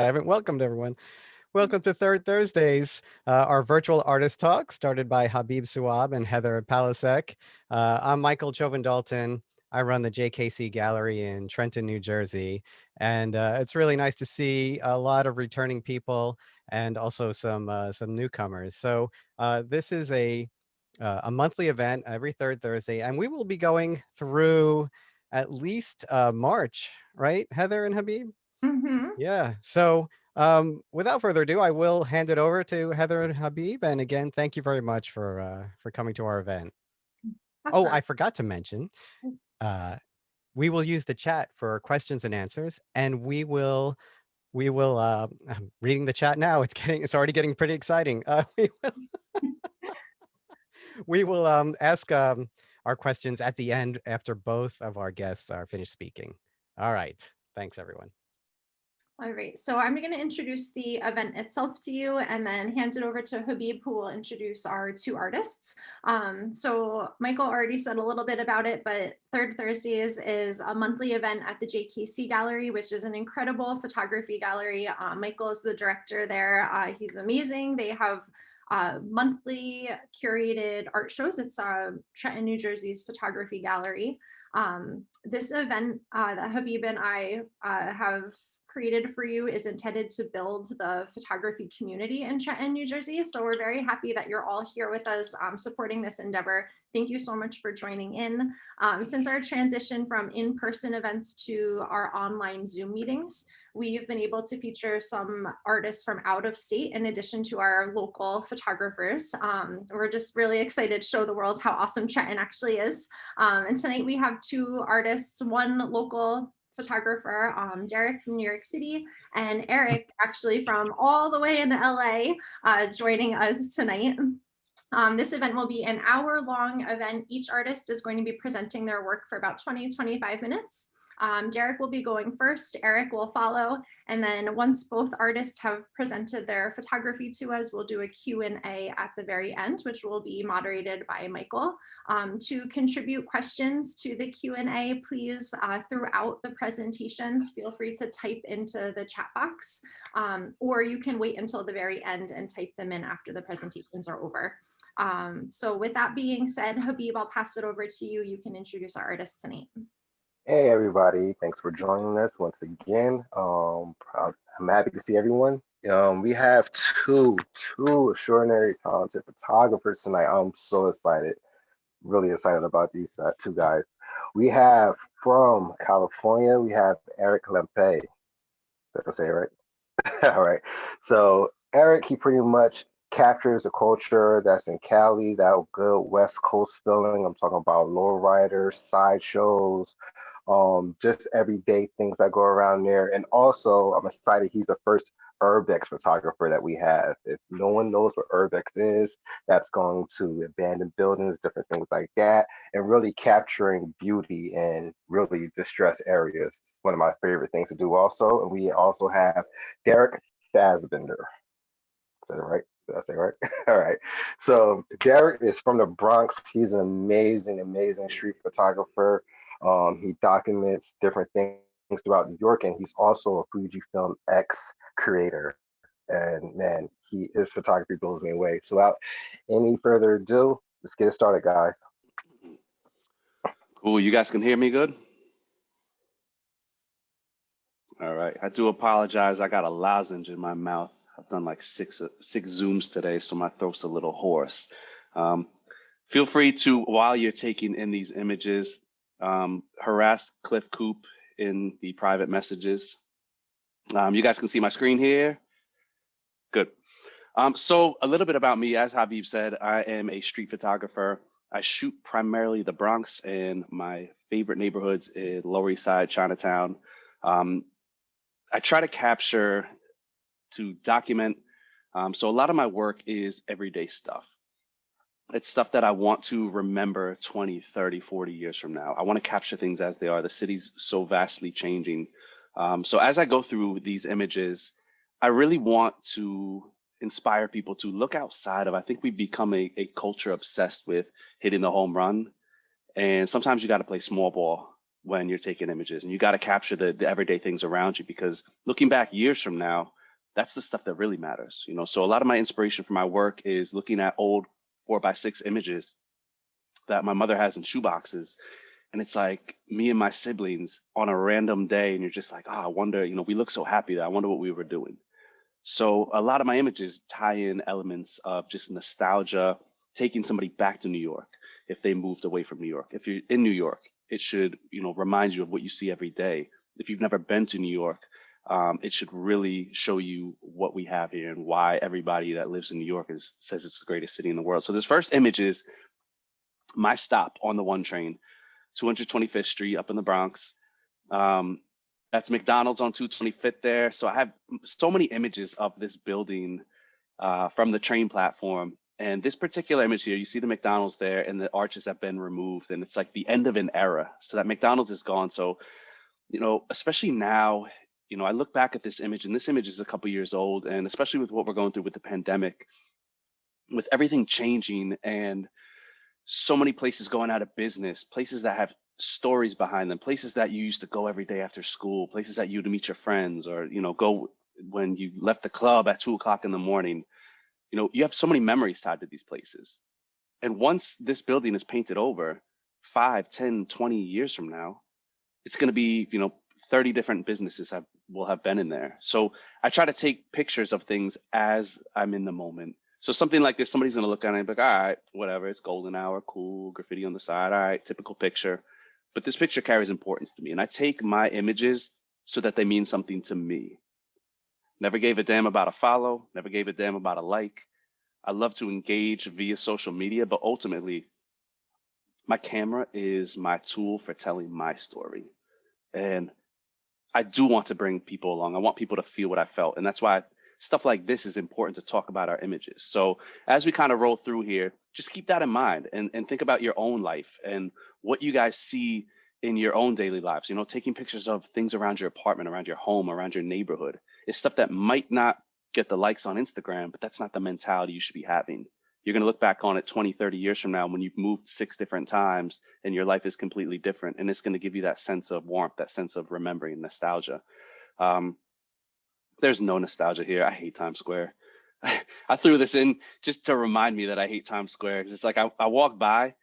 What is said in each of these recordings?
I haven't welcomed everyone. Welcome to Third Thursdays, our virtual artist talk started by Habib Suab and Heather Palasek. I'm Michael Chovan-Dalton. I run the JKC Gallery in Trenton, New Jersey. And it's really nice to see a lot of returning people and also some newcomers. So this is a monthly event every third Thursday, and we will be going through at least March, right, Heather and Habib? Mm-hmm. Yeah. So, without further ado, I will hand it over to Heather and Habib. And again, thank you very much for coming to our event. Oh, Awesome. I forgot to mention, uh, we will use the chat for questions and answers, and we will I'm reading the chat now. It's already getting pretty exciting. We will ask our questions at the end after both of our guests are finished speaking. All right. Thanks, everyone. All right, so I'm going to introduce the event itself to you and then hand it over to Habib, who will introduce our two artists. So Michael already said a little bit about it, but Third Thursdays is a monthly event at the JKC Gallery, which is an incredible photography gallery. Michael is the director there. He's amazing. They have monthly curated art shows. It's Trenton, New Jersey's photography gallery. This event that Habib and I have created for you is intended to build the photography community in Trenton, New Jersey. So we're very happy that you're all here with us supporting this endeavor. Thank you so much for joining in. Since our transition from in-person events to our online Zoom meetings, we've been able to feature some artists from out of state in addition to our local photographers. We're just really excited to show the world how awesome Trenton actually is. And tonight we have two artists, one local photographer, Derrick from New York City, and Eric actually from all the way in LA, joining us tonight. This event will be an hour-long event. Each artist is going to be presenting their work for about 20-25 minutes. Derrick will be going first, Eric will follow, and then once both artists have presented their photography to us, we'll do a Q&A at the very end, which will be moderated by Michael. To contribute questions to the Q&A, please, throughout the presentations, feel free to type into the chat box, or you can wait until the very end and type them in after the presentations are over. So with that being said, Habib, I'll pass it over to you. You can introduce our artists tonight. Hey everybody, thanks for joining us once again. I'm happy to see everyone. We have two extraordinary talented photographers tonight. I'm so excited, really excited about these two guys. We have from California, we have Eric Lampe. Did I say it right? All right. So Eric, he pretty much captures the culture that's in Cali, that good West Coast feeling. I'm talking about lowriders, sideshows, just everyday things that go around there. And also, I'm excited he's the first urbex photographer that we have. If no one knows what urbex is, that's going to abandoned buildings, different things like that, and really capturing beauty in really distressed areas. It's one of my favorite things to do also. And we also have Derrick Stasbender. Is that right? Did I say right? All right. So Derrick is from the Bronx. He's an amazing street photographer. He documents different things throughout New York, and he's also a Fujifilm X creator. And man, his photography blows me away. So without any further ado, let's get it started, guys. Cool. You guys can hear me good? All right. I do apologize. I got a lozenge in my mouth. I've done like six Zooms today, so my throat's a little hoarse. Feel free to, while you're taking in these images, harass Cliff Coop in the private messages. You guys can see my screen here. Good. So a little bit about me. As Habib said, I am a street photographer. I shoot primarily the Bronx and my favorite neighborhoods in Lower East Side, Chinatown. I try to capture, to document. So a lot of my work is everyday stuff. It's stuff that I want to remember 20, 30, 40 years from now. I want to capture things as they are. The city's so vastly changing. So as I go through these images, I really want to inspire people to look outside of, I think we've become a culture obsessed with hitting the home run. And sometimes you got to play small ball. when you're taking images, and you got to capture the everyday things around you, because looking back years from now, that's the stuff that really matters. So a lot of my inspiration for my work is looking at old 4x6 images that my mother has in shoeboxes. And it's like me and my siblings on a random day, and you're just like, I wonder, we look so happy that I wonder what we were doing. So a lot of my images tie in elements of just nostalgia, taking somebody back to New York if they moved away from New York. If you're in New York, it should, remind you of what you see every day. If you've never been to New York, it should really show you what we have here and why everybody that lives in New York says it's the greatest city in the world. So this first image is my stop on the 1 train, 225th Street up in the Bronx. That's McDonald's on 225th there. So I have so many images of this building from the train platform. And this particular image here, you see the McDonald's there and the arches have been removed, and it's like the end of an era. So that McDonald's is gone. So, especially now, I look back at this image, and this image is a couple years old, and especially with what we're going through with the pandemic, with everything changing and so many places going out of business, places that have stories behind them, places that you used to go every day after school, places that you would meet your friends, or, go when you left the club at 2 o'clock in the morning. You have so many memories tied to these places. And once this building is painted over 5, 10, 20 years from now, it's going to be, 30 different businesses will have been in there. So I try to take pictures of things as I'm in the moment. So something like this, somebody's going to look at it and be like, all right, whatever, it's golden hour, cool, graffiti on the side, all right, typical picture. But this picture carries importance to me. And I take my images so that they mean something to me. Never gave a damn about a follow, never gave a damn about a like. I love to engage via social media, but ultimately, my camera is my tool for telling my story. And I do want to bring people along. I want people to feel what I felt. And that's why stuff like this is important to talk about our images. So as we kind of roll through here, just keep that in mind and think about your own life and what you guys see in your own daily lives. Taking pictures of things around your apartment, around your home, around your neighborhood. It's stuff that might not get the likes on Instagram, but that's not the mentality you should be having. You're going to look back on it 20, 30 years from now when you've moved 6 different times and your life is completely different. And it's going to give you that sense of warmth, that sense of remembering, nostalgia. There's no nostalgia here. I hate Times Square. I threw this in just to remind me that I hate Times Square. Because it's like I walk by,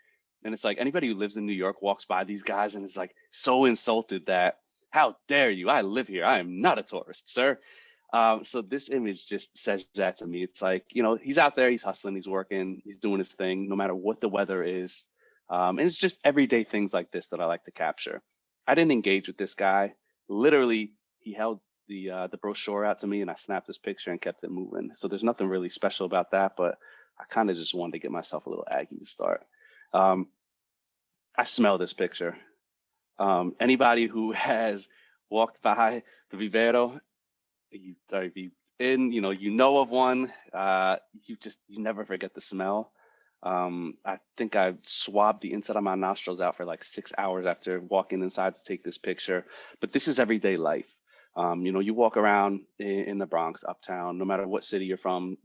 and it's like anybody who lives in New York walks by these guys and is like so insulted that, how dare you? I live here. I am not a tourist, sir. So this image just says that to me. It's like, he's out there, he's hustling, he's working, he's doing his thing, no matter what the weather is. And it's just everyday things like this that I like to capture. I didn't engage with this guy. Literally, he held the brochure out to me, and I snapped this picture and kept it moving. So there's nothing really special about that, but I kind of just wanted to get myself a little aggy to start. I smell this picture. Anybody who has walked by the Vivero, you of one, you never forget the smell. I think I swabbed the inside of my nostrils out for like 6 hours after walking inside to take this picture. But this is everyday life. You walk around in the Bronx, uptown, no matter what city you're from,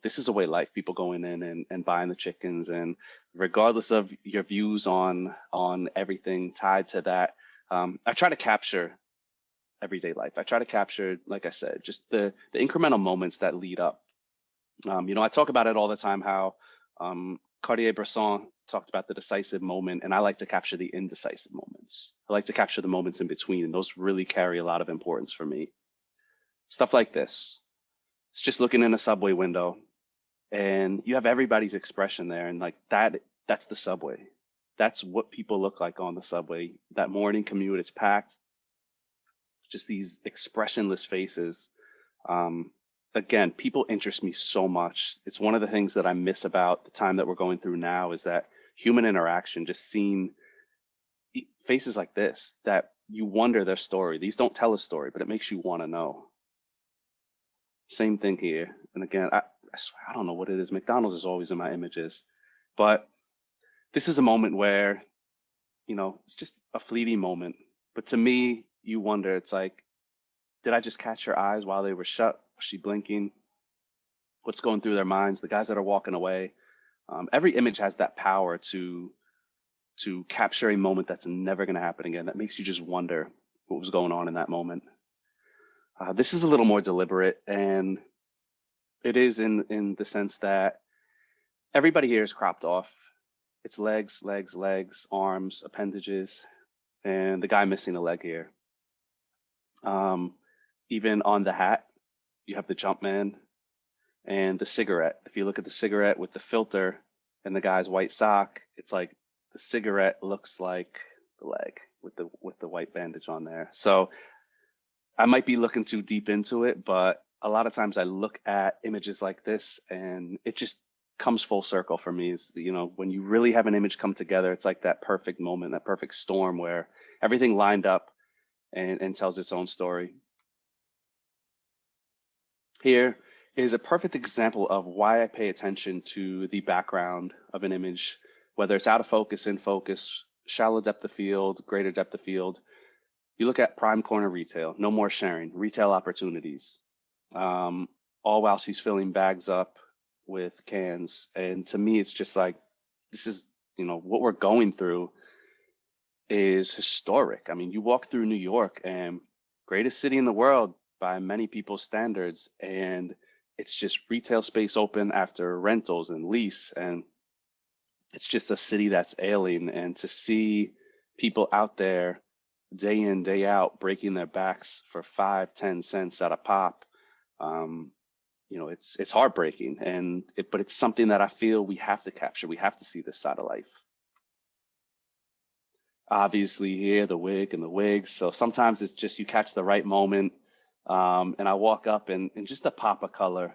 this is a way of life. People going in and buying the chickens, and regardless of your views on everything tied to that, I try to capture everyday life. I try to capture, like I said, just the incremental moments that lead up. I talk about it all the time, how Cartier-Bresson talked about the decisive moment, and I like to capture the indecisive moments. I like to capture the moments in between, and those really carry a lot of importance for me. Stuff like this. It's just looking in a subway window, and you have everybody's expression there, and like that's the subway. That's what people look like on the subway. That morning commute, it's packed. Just these expressionless faces. Again, people interest me so much. It's one of the things that I miss about the time that we're going through now, is that human interaction, just seeing faces like this, that you wonder their story. These don't tell a story, but it makes you want to know. Same thing here. And again, I swear, I don't know what it is. McDonald's is always in my images, but this is a moment where, it's just a fleeting moment. But to me, you wonder, it's like, did I just catch her eyes while they were shut? Was she blinking? What's going through their minds? The guys that are walking away. Every image has that power to to capture a moment that's never going to happen again, that makes you just wonder what was going on in that moment. This is a little more deliberate, and it is in the sense that everybody here is cropped off. It's legs, legs, legs, arms, appendages, and the guy missing a leg here. Even on the hat, you have the Jumpman and the cigarette. If you look at the cigarette with the filter and the guy's white sock, it's like the cigarette looks like the leg with the white bandage on there. So I might be looking too deep into it, but a lot of times I look at images like this and it just comes full circle for me. Is, you know, when you really have an image come together, it's like that perfect moment, that perfect storm where everything lined up and tells its own story. Here is a perfect example of why I pay attention to the background of an image, whether it's out of focus, in focus, shallow depth of field, greater depth of field. You look at prime corner retail, no more sharing, retail opportunities, all while she's filling bags up with cans. And to me, it's just like, this is, you know, what we're going through is historic. I mean, you walk through New York, and greatest city in the world by many people's standards, and it's just retail space open after rentals and lease, and it's just a city that's ailing. And to see people out there day in, day out, breaking their backs for 5-10 cents at a pop, you know, it's heartbreaking. And but it's something that I feel we have to capture. We have to see this side of life. Obviously here, the wig and the wigs. So sometimes it's just you catch the right moment. And I walk up and just a pop of color.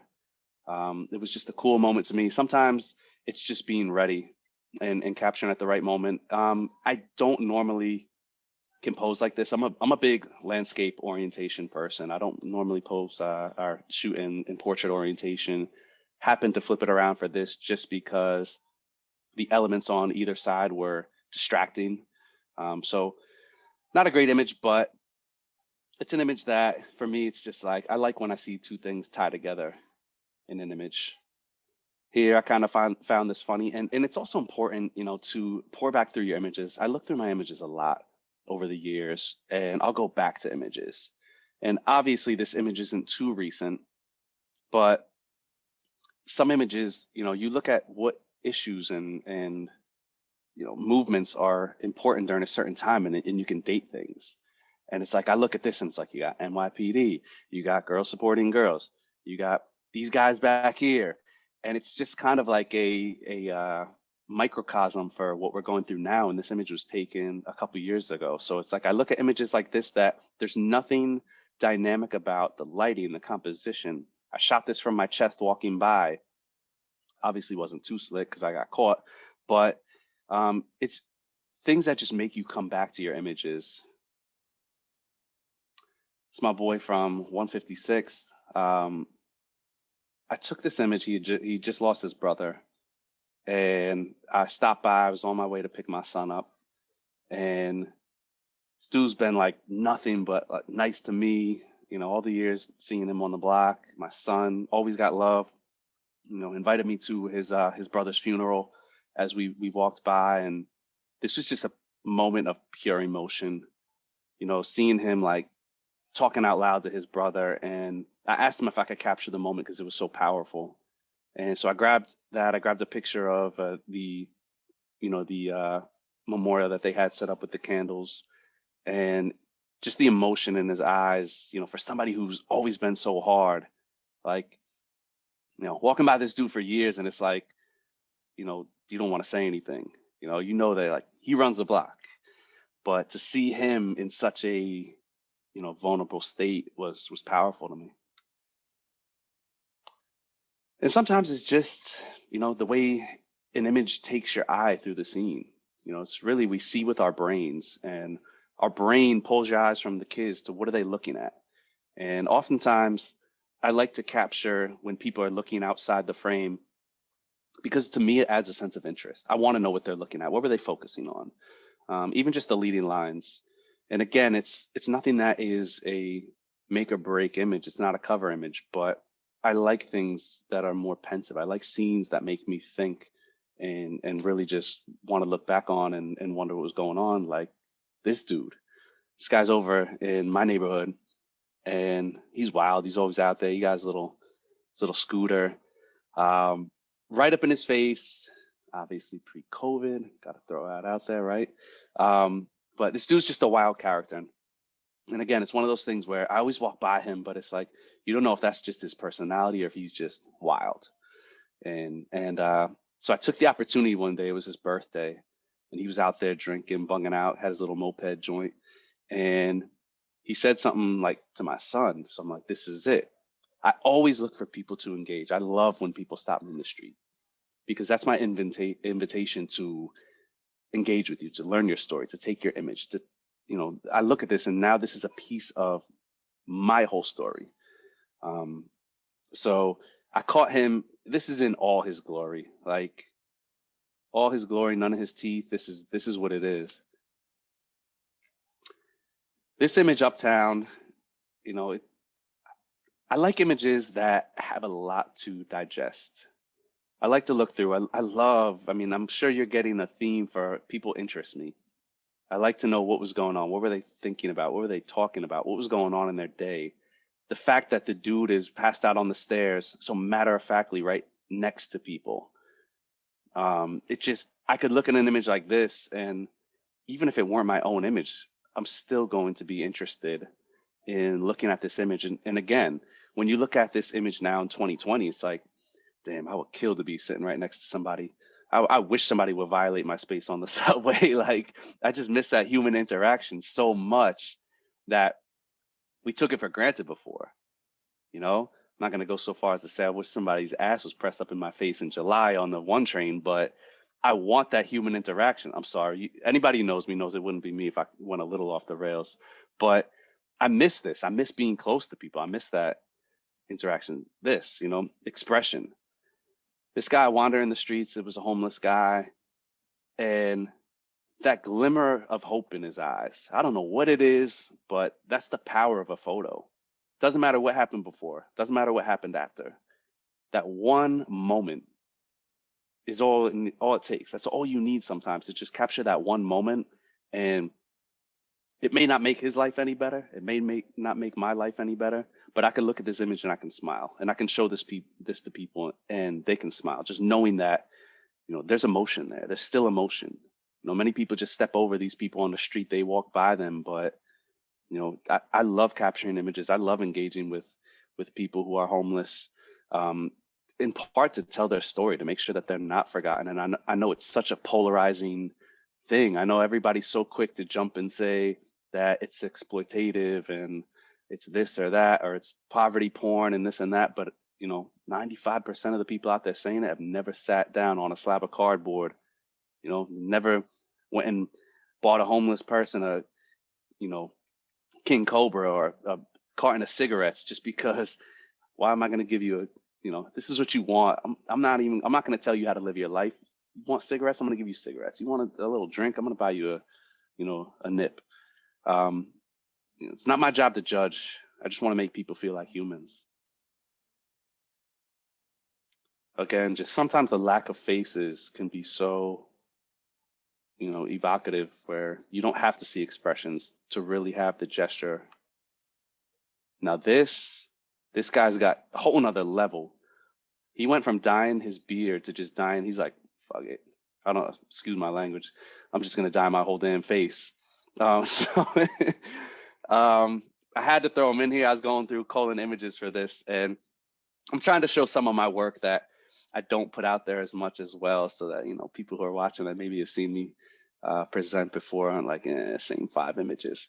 It was just a cool moment to me. Sometimes it's just being ready and capturing at the right moment. I don't normally compose like this. I'm a big landscape orientation person. I don't normally pose or shoot in portrait orientation. Happened to flip it around for this just because the elements on either side were distracting. So not a great image, but it's an image that for me, it's just like, I like when I see two things tied together in an image. Here, I kind of found this funny, and it's also important, you know, to pour back through your images. I look through my images a lot over the years, and I'll go back to images. And obviously this image isn't too recent, but some images, you know, you look at what issues and you know, movements are important during a certain time, and you can date things. And it's like, I look at this and it's like, you got NYPD, you got girls supporting girls, you got these guys back here. And it's just kind of like a microcosm for what we're going through now. And this image was taken a couple years ago. So it's like, I look at images like this, that there's nothing dynamic about the lighting, the composition. I shot this from my chest walking by. Obviously wasn't too slick because I got caught, but it's things that just make you come back to your images. It's my boy from 156. I took this image. He just lost his brother, and I stopped by. I was on my way to pick my son up, and Stu's been like nothing but like, nice to me. You know, all the years seeing him on the block. My son always got love. You know, invited me to his brother's funeral as we walked by, and this was just a moment of pure emotion. You know, seeing him like talking out loud to his brother, and I asked him if I could capture the moment because it was so powerful. And so I grabbed a picture of the memorial that they had set up with the candles, and just the emotion in his eyes, you know, for somebody who's always been so hard, like, you know, walking by this dude for years, and it's like, you know, you don't want to say anything, you know that like he runs the block, but to see him in such a, you know, vulnerable state was powerful to me. And sometimes it's just, you know, the way an image takes your eye through the scene. You know, it's really, we see with our brains, and our brain pulls your eyes from the kids to what are they looking at. And oftentimes I like to capture when people are looking outside the frame, because to me, it adds a sense of interest. I want to know what they're looking at. What were they focusing on? Even just the leading lines. And again, it's nothing that is a make or break image. It's not a cover image, but I like things that are more pensive. I like scenes that make me think and really just want to look back on and wonder what was going on. Like this dude, this guy's over in my neighborhood, and he's wild. He's always out there. He got his little scooter, right up in his face. Obviously pre-COVID, got to throw that out there, right? But this dude's just a wild character. And again, it's one of those things where I always walk by him, but it's like, you don't know if that's just his personality or if he's just wild. And so I took the opportunity one day, it was his birthday, and he was out there drinking, bunging out, had his little moped joint. And he said something like to my son. So I'm like, this is it. I always look for people to engage. I love when people stop me in the street, because that's my invitation to engage with you, to learn your story, to take your image, to, you know, I look at this and now this is a piece of my whole story. So I caught him. This is in all his glory, like all his glory, none of his teeth. This is what it is. This image uptown, you know, I like images that have a lot to digest. I like to look through. I mean, I'm sure you're getting a theme for people interest me. I like to know what was going on. What were they thinking about? What were they talking about? What was going on in their day? The fact that the dude is passed out on the stairs, so matter-of-factly right next to people. I could look at an image like this, and even if it weren't my own image, I'm still going to be interested in looking at this image. And again, when you look at this image now in 2020, it's like, damn, I would kill to be sitting right next to somebody. I wish somebody would violate my space on the subway. Like, I just miss that human interaction so much that we took it for granted before. You know, I'm not going to go so far as to say I wish somebody's ass was pressed up in my face in July on the 1 train, but I want that human interaction. I'm sorry. Anybody who knows me knows it wouldn't be me if I went a little off the rails, but I miss this. I miss being close to people. I miss that interaction, this, you know, expression. This guy wandering the streets, it was a homeless guy, and that glimmer of hope in his eyes. I don't know what it is, but that's the power of a photo. Doesn't matter what happened before, doesn't matter what happened after. That one moment is all it takes. That's all you need sometimes, to just capture that one moment. And it may not make his life any better. It may not make my life any better, but I can look at this image and I can smile, and I can show this to people and they can smile, just knowing that, you know, there's emotion there. There's still emotion. You know, many people just step over these people on the street. They walk by them, but you know, I love capturing images. I love engaging with people who are homeless, in part to tell their story, to make sure that they're not forgotten. And I know it's such a polarizing thing. I know everybody's so quick to jump and say that it's exploitative and it's this or that, or it's poverty porn and this and that. But, you know, 95% of the people out there saying it have never sat down on a slab of cardboard, you know, never went and bought a homeless person a, you know, King Cobra or a carton of cigarettes just because. Why am I going to give you a, you know, this is what you want. I'm not going to tell you how to live your life. You want cigarettes? I'm going to give you cigarettes. You want a little drink? I'm going to buy you a nip. It's not my job to judge. I just want to make people feel like humans. Again, just sometimes the lack of faces can be so, you know, evocative, where you don't have to see expressions to really have the gesture. Now this guy's got a whole nother level. He went from dyeing his beard to just dyeing. He's like, fuck it. Excuse my language. I'm just going to dye my whole damn face. I had to throw him in here. I was going through culling images for this, and I'm trying to show some of my work that I don't put out there as much as well, so that, you know, people who are watching that maybe have seen me present before on like same 5 images.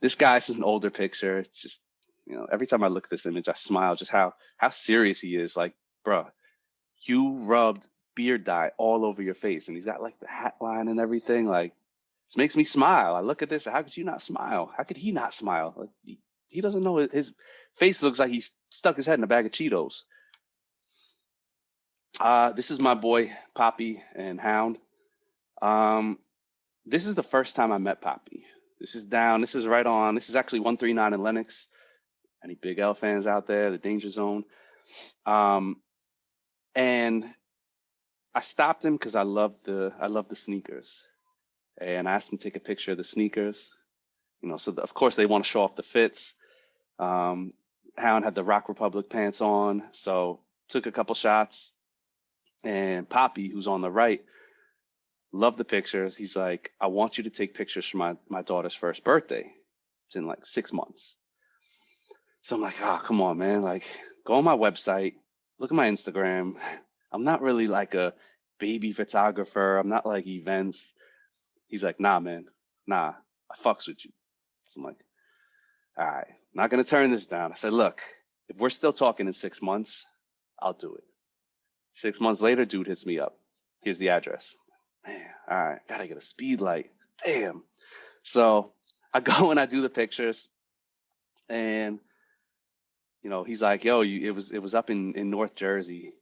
This guy's an older picture. It's just, you know, every time I look at this image, I smile just how serious he is. Like, bruh, you rubbed beard dye all over your face, and he's got like the hat line and everything. Like, this makes me smile. I look at this. How could you not smile? How could he not smile? Like, he doesn't know. His face looks like he's stuck his head in a bag of Cheetos. This is my boy Poppy and Hound. This is the first time I met Poppy. This is right on. This is actually 139 in Lenox. Any Big L fans out there? The Danger Zone. And I stopped him because I love the sneakers, and I asked him to take a picture of the sneakers. You know, so of course they want to show off the fits. Hound had the Rock Republic pants on, so took a couple shots. And Poppy, who's on the right, loved the pictures. He's like, I want you to take pictures for my daughter's first birthday. It's in like 6 months. So I'm like, oh, come on, man. Like, go on my website, look at my Instagram. I'm not really like a baby photographer. I'm not like events. He's like, nah, man, nah, I fucks with you. So I'm like, all right, not gonna turn this down. I said, look, if we're still talking in 6 months, I'll do it. 6 months later, dude hits me up. Here's the address. Man, all right, gotta get a speed light. Damn. So I go and I do the pictures, and you know, he's like, yo, it was up in North Jersey,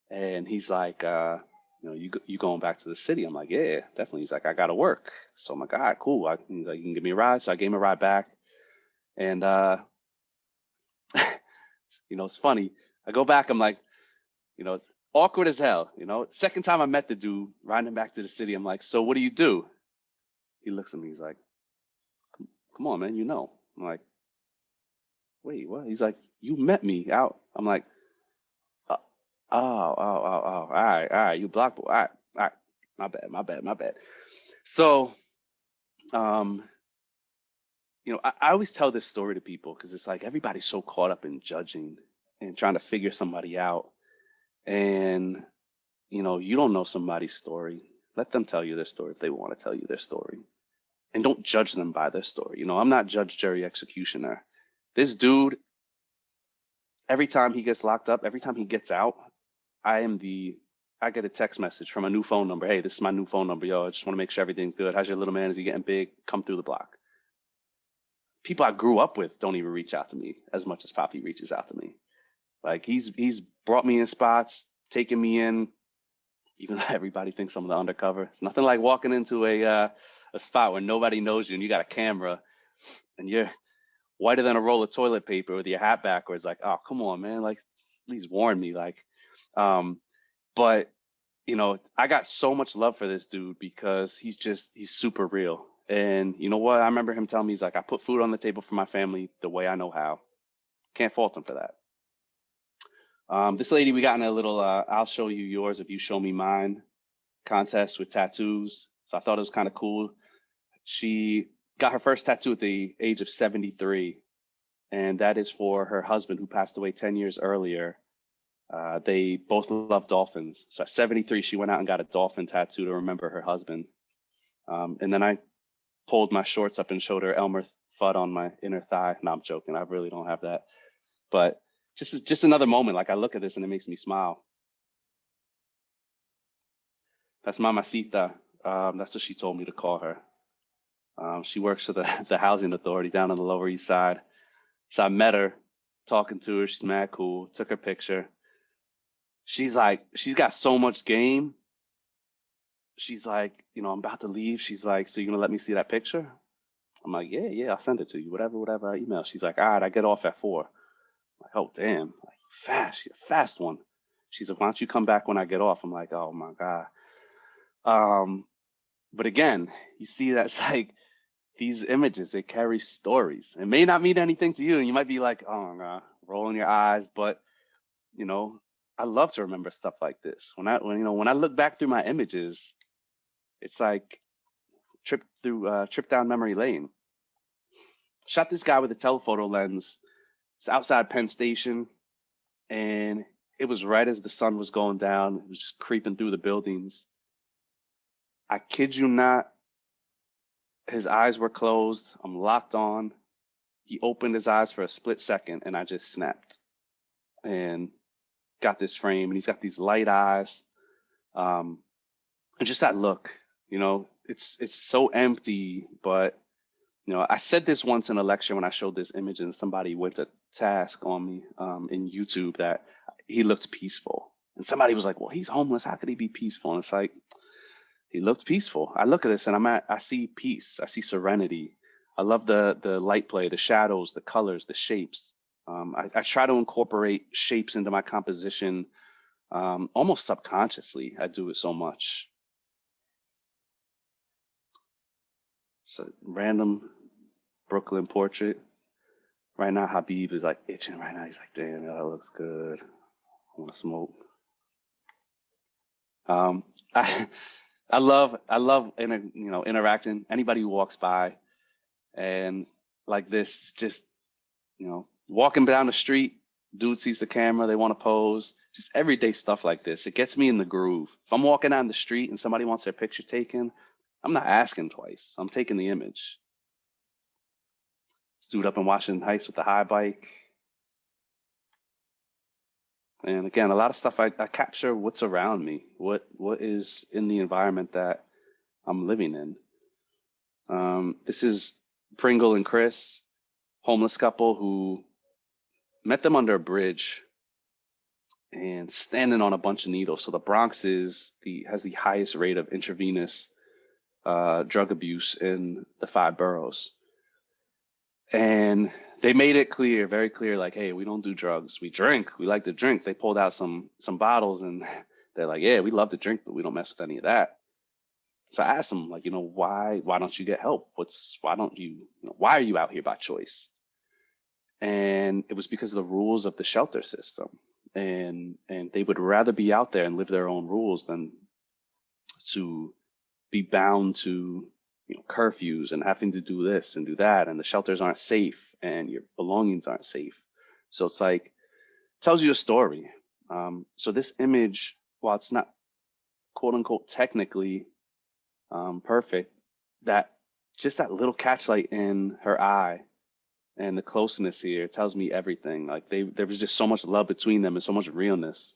and he's like, you know, you going back to the city? I'm like, yeah, definitely. He's like, I gotta work. So I'm like, all right, cool. He's like, you can give me a ride. So I gave him a ride back, and you know, it's funny. I go back. I'm like, you know, it's awkward as hell. You know, second time I met the dude riding him back to the city. I'm like, so what do you do? He looks at me. He's like, come on, man. You know. I'm like, wait, what? He's like, you met me out. I'm like, oh. All right. You block boy. All right. My bad. So, you know, I always tell this story to people because it's like everybody's so caught up in judging and trying to figure somebody out. And, you know, you don't know somebody's story. Let them tell you their story if they want to tell you their story. And don't judge them by their story. You know, I'm not Judge, Jury, Executioner. This dude, every time he gets locked up, every time he gets out, I get a text message from a new phone number. Hey, this is my new phone number. Yo, I just want to make sure everything's good. How's your little man? Is he getting big? Come through the block. People I grew up with don't even reach out to me as much as Poppy reaches out to me. Like he's brought me in spots, taken me in, even though everybody thinks I'm the undercover. It's nothing like walking into a spot where nobody knows you and you got a camera and you're whiter than a roll of toilet paper with your hat backwards. Like, oh, come on, man. Like, please warn me. Like, but you know, I got so much love for this dude because he's super real. And you know what? I remember him telling me, he's like, I put food on the table for my family the way I know how. Can't fault him for that. This lady, we got in a little, I'll show you yours if you show me mine contest with tattoos. So I thought it was kind of cool. She got her first tattoo at the age of 73. And that is for her husband who passed away 10 years earlier. They both love dolphins. So at 73, she went out and got a dolphin tattoo to remember her husband. And then I pulled my shorts up and showed her Elmer Fudd on my inner thigh. No, I'm joking. I really don't have that. But just another moment. Like I look at this and it makes me smile. That's Mamacita. That's what she told me to call her. She works for the housing authority down on the Lower East Side. So I met her, talking to her. She's mad cool. Took her picture. She's like, she's got so much game. She's like, you know, I'm about to leave. She's like, so you're gonna let me see that picture? I'm like, yeah, I'll send it to you. Whatever I email. She's like, all right, I get off at 4. I'm like, oh damn, like fast, she's a fast one. She's like, why don't you come back when I get off? I'm like, oh my God. But again, you see that's like these images, they carry stories. It may not mean anything to you, and you might be like, oh my God, rolling your eyes, but you know, I love to remember stuff like this. When I look back through my images, it's like trip down memory lane. Shot this guy with a telephoto lens. It's outside Penn Station, and it was right as the sun was going down. It was just creeping through the buildings. I kid you not, his eyes were closed. I'm locked on. He opened his eyes for a split second, and I just snapped and got this frame. And he's got these light eyes, and just that look. You know, it's so empty, but you know, I said this once in a lecture when I showed this image, and somebody went to task on me in YouTube that he looked peaceful. And somebody was like, well, he's homeless. How could he be peaceful? And it's like, he looked peaceful. I look at this and I see peace. I see serenity. I love the light play, the shadows, the colors, the shapes. I try to incorporate shapes into my composition almost subconsciously. I do it so much. So random Brooklyn portrait. Right now, Habib is like itching right now. He's like, damn, that looks good. I want to smoke. I I love interacting. Anybody who walks by, and like this, just walking down the street, dude sees the camera, they want to pose. Just everyday stuff like this. It gets me in the groove. If I'm walking down the street and somebody wants their picture taken, I'm not asking twice. I'm taking the image. This dude up in Washington Heights with the high bike. And again, a lot of stuff I capture what's around me, what is in the environment that I'm living in. This is Pringle and Chris, homeless couple who met them under a bridge and standing on a bunch of needles. So the Bronx has the highest rate of intravenous drug abuse in the 5 boroughs. And they made it clear, very clear, like, hey, we don't do drugs. We drink. We like to drink. They pulled out some bottles and they're like, yeah, we love to drink, but we don't mess with any of that. So I asked them, like, why don't you get help? Why are you out here by choice? And it was because of the rules of the shelter system. And they would rather be out there and live their own rules than to be bound to curfews and having to do this and do that, and the shelters aren't safe and your belongings aren't safe. So it's like, tells you a story. So this image, while it's not quote unquote technically perfect, that little catchlight in her eye and the closeness here tells me everything. Like there was just so much love between them and so much realness.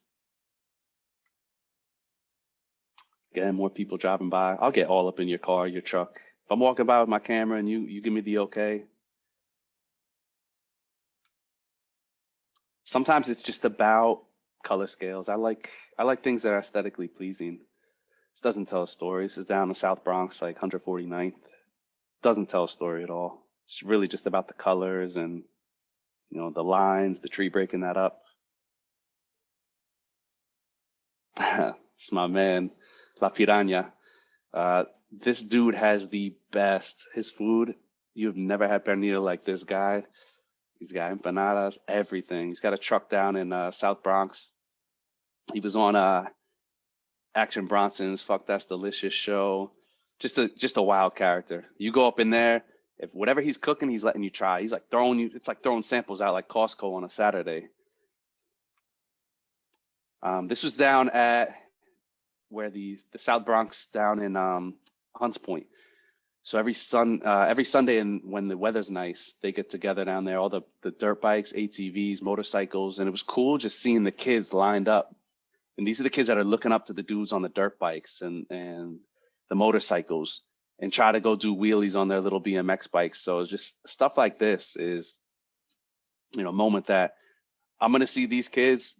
Again, more people driving by. I'll get all up in your car, your truck. If I'm walking by with my camera and you give me the okay. Sometimes it's just about color scales. I like things that are aesthetically pleasing. This doesn't tell a story. This is down in South Bronx, like 149th. Doesn't tell a story at all. It's really just about the colors and the lines, the tree breaking that up. It's my man, La Piranha. This dude has the best. His food, you've never had pernil like this guy. He's got empanadas, everything. He's got a truck down in South Bronx. He was on Action Bronson's Fuck That's Delicious show. Just a wild character. You go up in there, if whatever he's cooking, he's letting you try. He's like it's like throwing samples out like Costco on a Saturday. This was down at where the South Bronx down in Hunts Point. So every Sunday, and when the weather's nice, they get together down there, all the dirt bikes, ATVs, motorcycles, and it was cool just seeing the kids lined up. And these are the kids that are looking up to the dudes on the dirt bikes and the motorcycles and try to go do wheelies on their little BMX bikes. So it's just stuff like this is, a moment that I'm gonna see these kids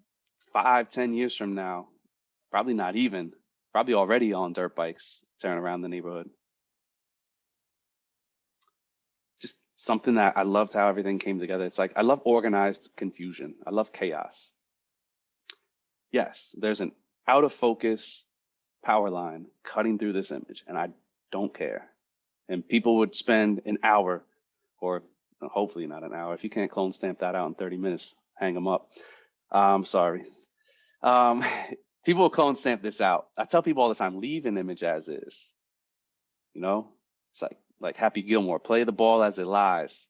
5-10 years from now, probably not even, probably already on dirt bikes tearing around the neighborhood. Just something that I loved how everything came together. It's like, I love organized confusion. I love chaos. Yes, there's an out of focus power line cutting through this image, and I don't care. And people would spend an hour, or hopefully not an hour. If you can't clone stamp that out in 30 minutes, hang them up. Sorry. People will clone stamp this out. I tell people all the time, leave an image as is. It's like Happy Gilmore, play the ball as it lies.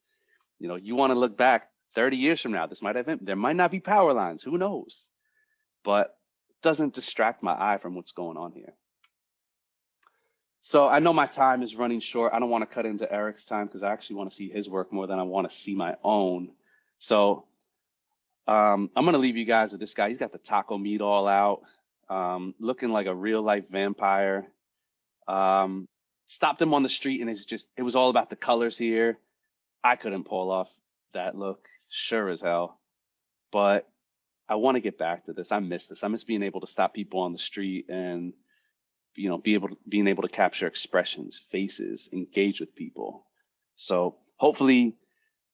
You want to look back 30 years from now, there might not be power lines, who knows? But it doesn't distract my eye from what's going on here. So I know my time is running short. I don't want to cut into Eric's time because I actually want to see his work more than I want to see my own. So I'm going to leave you guys with this guy. He's got the taco meat all out, looking like a real life vampire. Stopped him on the street and it was all about the colors here. I couldn't pull off that look, sure as hell. But I want to get back to this. I miss this. I miss being able to stop people on the street and being able to capture expressions, faces, engage with people. So hopefully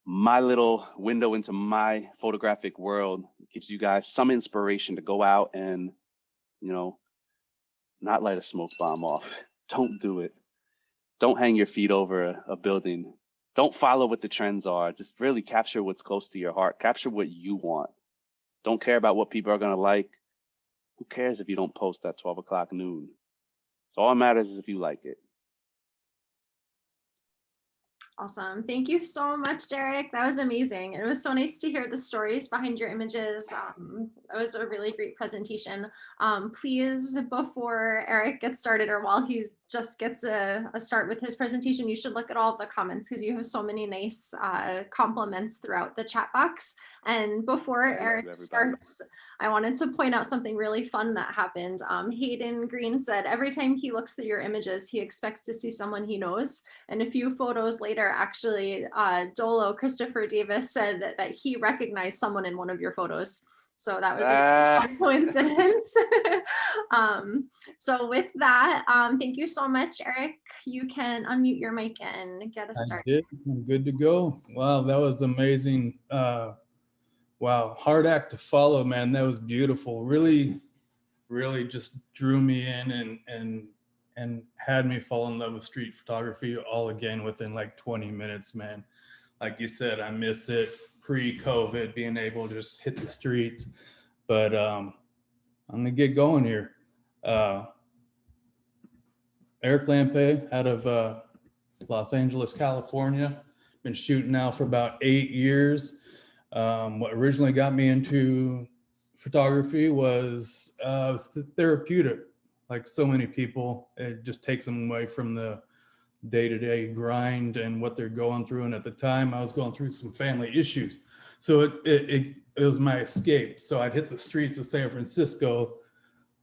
my little window into my photographic world gives you guys some inspiration to go out and you know, not light a smoke bomb off. Don't do it. Don't hang your feet over a building. Don't follow what the trends are. Just really capture what's close to your heart. Capture what you want. Don't care about what people are going to like. Who cares if you don't post at 12 o'clock noon? So all that matters is if you like it. Awesome. Thank you so much, Derrick. That was amazing. It was so nice to hear the stories behind your images. That was a really great presentation. Please, before Eric gets started or while he just gets a start with his presentation, you should look at all the comments because you have so many nice compliments throughout the chat box. And before Eric starts, I wanted to point out something really fun that happened. Hayden Green said, every time he looks through your images, he expects to see someone he knows. And a few photos later, actually, Dolo Christopher Davis said that he recognized someone in one of your photos. So that was a fun coincidence. So with that, thank you so much, Eric. You can unmute your mic and get us started. I did. I'm good to go. Wow, that was amazing. Wow, hard act to follow, man. That was beautiful. Really, really just drew me in and had me fall in love with street photography all again within like 20 minutes, man. Like you said, I miss it pre-COVID, being able to just hit the streets. But I'm gonna get going here. Eric Lampe out of Los Angeles, California. Been shooting now for about 8 years. What originally got me into photography was therapeutic. Like so many people, it just takes them away from the day-to-day grind and what they're going through. And at the time, I was going through some family issues. So it was my escape. So I'd hit the streets of San Francisco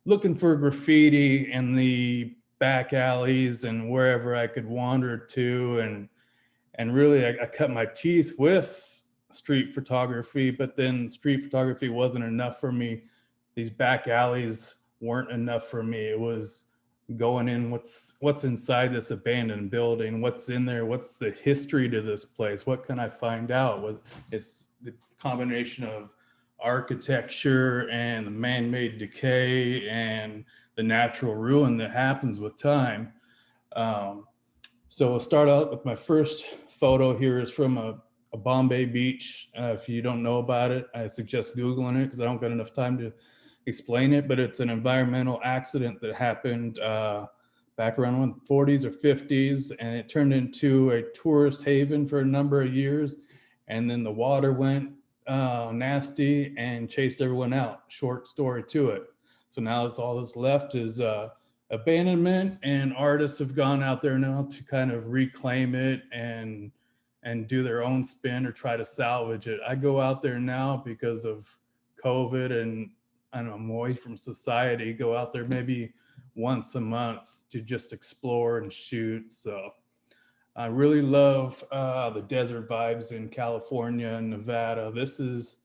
looking for graffiti in the back alleys and wherever I could wander to. And really, I cut my teeth with street photography, but then street photography wasn't enough for me. These back alleys weren't enough for me. It was going in, what's inside this abandoned building, what's in there, what's the history to this place, what can I find out? It's the combination of architecture and the man-made decay and the natural ruin that happens with time. So I'll start out with my first photo here is from a Bombay beach. If you don't know about it, I suggest Googling it because I don't got enough time to explain it, but it's an environmental accident that happened back around the 40s or 50s, and it turned into a tourist haven for a number of years. And then the water went nasty and chased everyone out. Short story to it. So now all that's left is abandonment, and artists have gone out there now to kind of reclaim it and do their own spin or try to salvage it. I go out there now because of COVID and I'm away from society, go out there maybe once a month to just explore and shoot. So I really love the desert vibes in California and Nevada. This is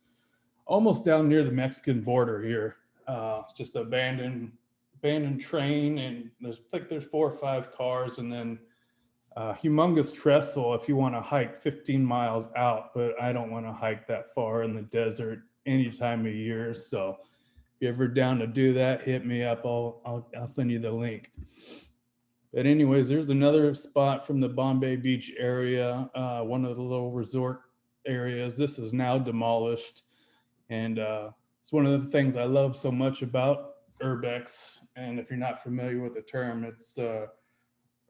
almost down near the Mexican border here. Just abandoned train, and there's 4 or 5 cars, and then humongous trestle if you want to hike 15 miles out, but I don't want to hike that far in the desert any time of year. So if you're ever down to do that, hit me up. I'll send you the link. But anyways, there's another spot from the Bombay Beach area, one of the little resort areas. This is now demolished, and it's one of the things I love so much about urbex. And if you're not familiar with the term, it's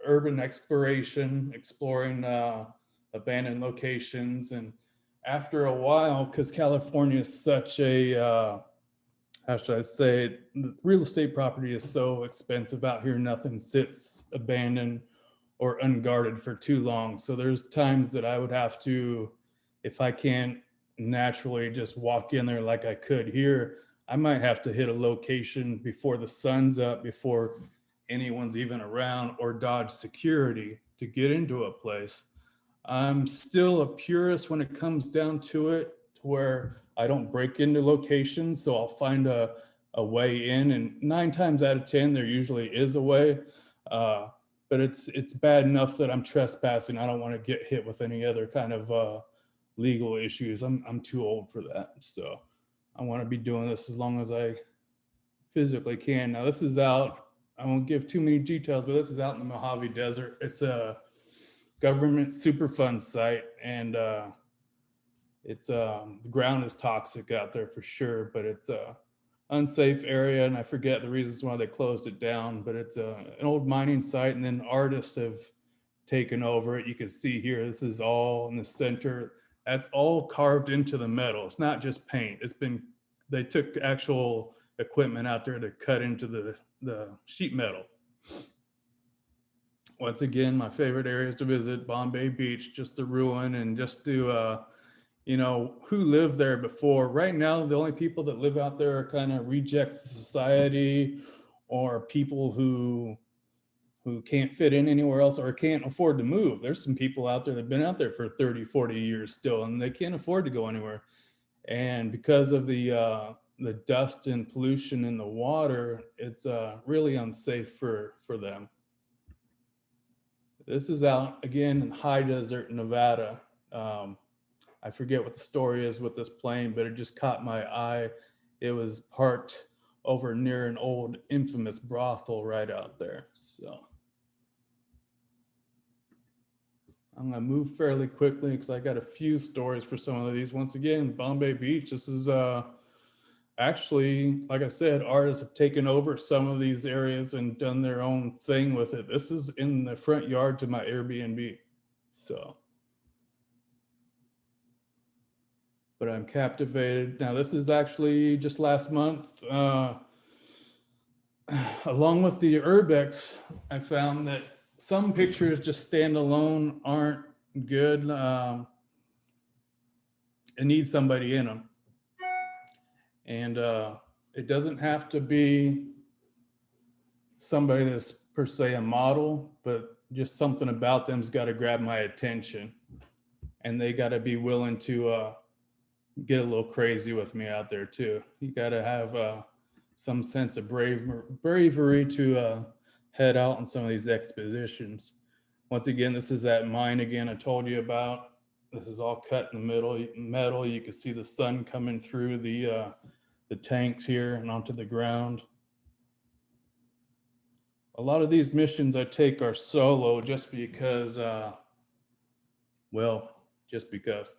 urban exploration, exploring abandoned locations. And after a while, because California is such a, how should I say it, real estate property is so expensive out here, nothing sits abandoned or unguarded for too long. So there's times that I would have to, if I can't naturally just walk in there like I could here, I might have to hit a location before the sun's up, before anyone's even around, or dodge security to get into a place. I'm still a purist when it comes down to it, to where I don't break into locations. So I'll find a way in, and 9 times out of 10, there usually is a way. But it's bad enough that I'm trespassing. I don't want to get hit with any other kind of legal issues. I'm too old for that. So I want to be doing this as long as I physically can. Now this is out, I won't give too many details, but this is out in the Mojave Desert. It's a government Superfund site, and it's the ground is toxic out there for sure, but it's a unsafe area, and I forget the reasons why they closed it down, but it's an old mining site, and then artists have taken over it. You can see here, this is all in the center. That's all carved into the metal. It's not just paint. It's been, they took actual equipment out there to cut into the sheet metal. Once again, my favorite areas to visit, Bombay Beach, just the ruin, and just to, you know, who lived there before. Right now, the only people that live out there are kind of rejects of society, or people who can't fit in anywhere else or can't afford to move. There's some people out there that have been out there for 30, 40 years still, and they can't afford to go anywhere. And because of the dust and pollution in the water, it's really unsafe for them. This is out again in high desert Nevada. I forget what the story is with this plane, but it just caught my eye. It was parked over near an old infamous brothel right out there. So I'm gonna move fairly quickly because I got a few stories for some of these. Once again, Bombay Beach, this is actually, like I said, artists have taken over some of these areas and done their own thing with it. This is in the front yard to my Airbnb. So, but I'm captivated. Now, this is actually just last month. Along with the urbex, I found that some pictures just stand alone aren't good. It needs somebody in them. And it doesn't have to be somebody that's per se a model, but just something about them's got to grab my attention. And they got to be willing to get a little crazy with me out there too. You got to have some sense of bravery to head out on some of these expeditions. Once again, this is that mine again I told you about. This is all cut in the middle, metal. You can see the sun coming through the tanks here and onto the ground. A lot of these missions I take are solo just because, well, just because.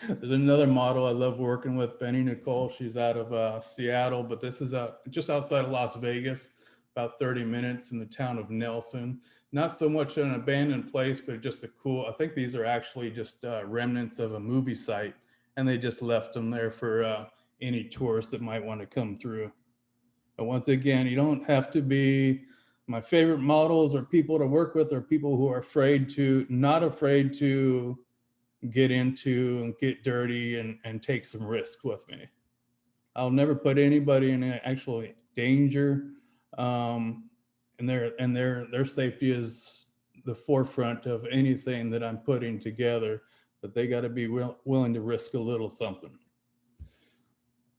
There's another model I love working with, Benny Nicole. She's out of Seattle, but this is just outside of Las Vegas, about 30 minutes in the town of Nelson. Not so much an abandoned place, but just a cool, I think these are actually just remnants of a movie site, and they just left them there for any tourists that might want to come through. But once again, you don't have to be, my favorite models or people to work with are people who are not afraid to get into and get dirty and take some risk with me. I'll never put anybody in actual danger, and their safety is the forefront of anything that I'm putting together, but they got to be willing to risk a little something.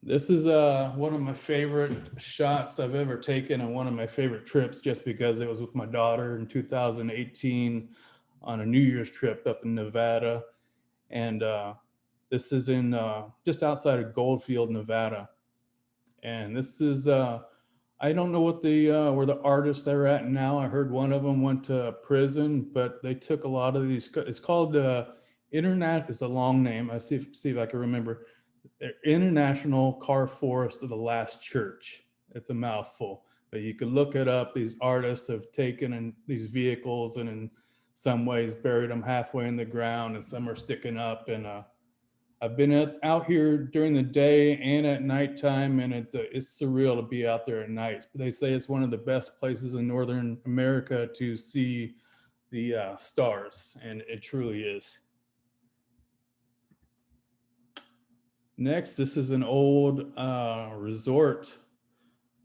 This is one of my favorite shots I've ever taken and one of my favorite trips, just because it was with my daughter in 2018 on a New Year's trip up in Nevada. And this is in just outside of Goldfield, Nevada. And this is, I don't know what where the artists are at now. I heard one of them went to prison, but they took a lot of these, it's called Internet, it's a long name. I see if I can remember. International Car Forest of the Last Church. It's a mouthful, but you can look it up. These artists have taken in these vehicles and in some ways buried them halfway in the ground, and some are sticking up. And I've been out here during the day and at nighttime, and it's surreal to be out there at night. They say it's one of the best places in Northern America to see the stars, and it truly is. Next, this is an old resort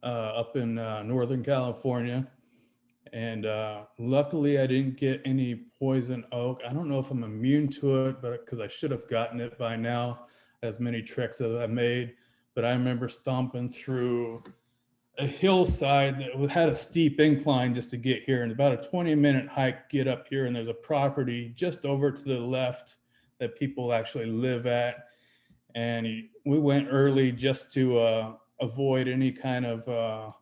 up in Northern California. And luckily I didn't get any poison oak. I don't know if I'm immune to it, but because I should have gotten it by now, as many treks as I made. But I remember stomping through a hillside that had a steep incline just to get here, and about a 20-minute hike get up here, and there's a property just over to the left that people actually live at. And we went early just to avoid any kind of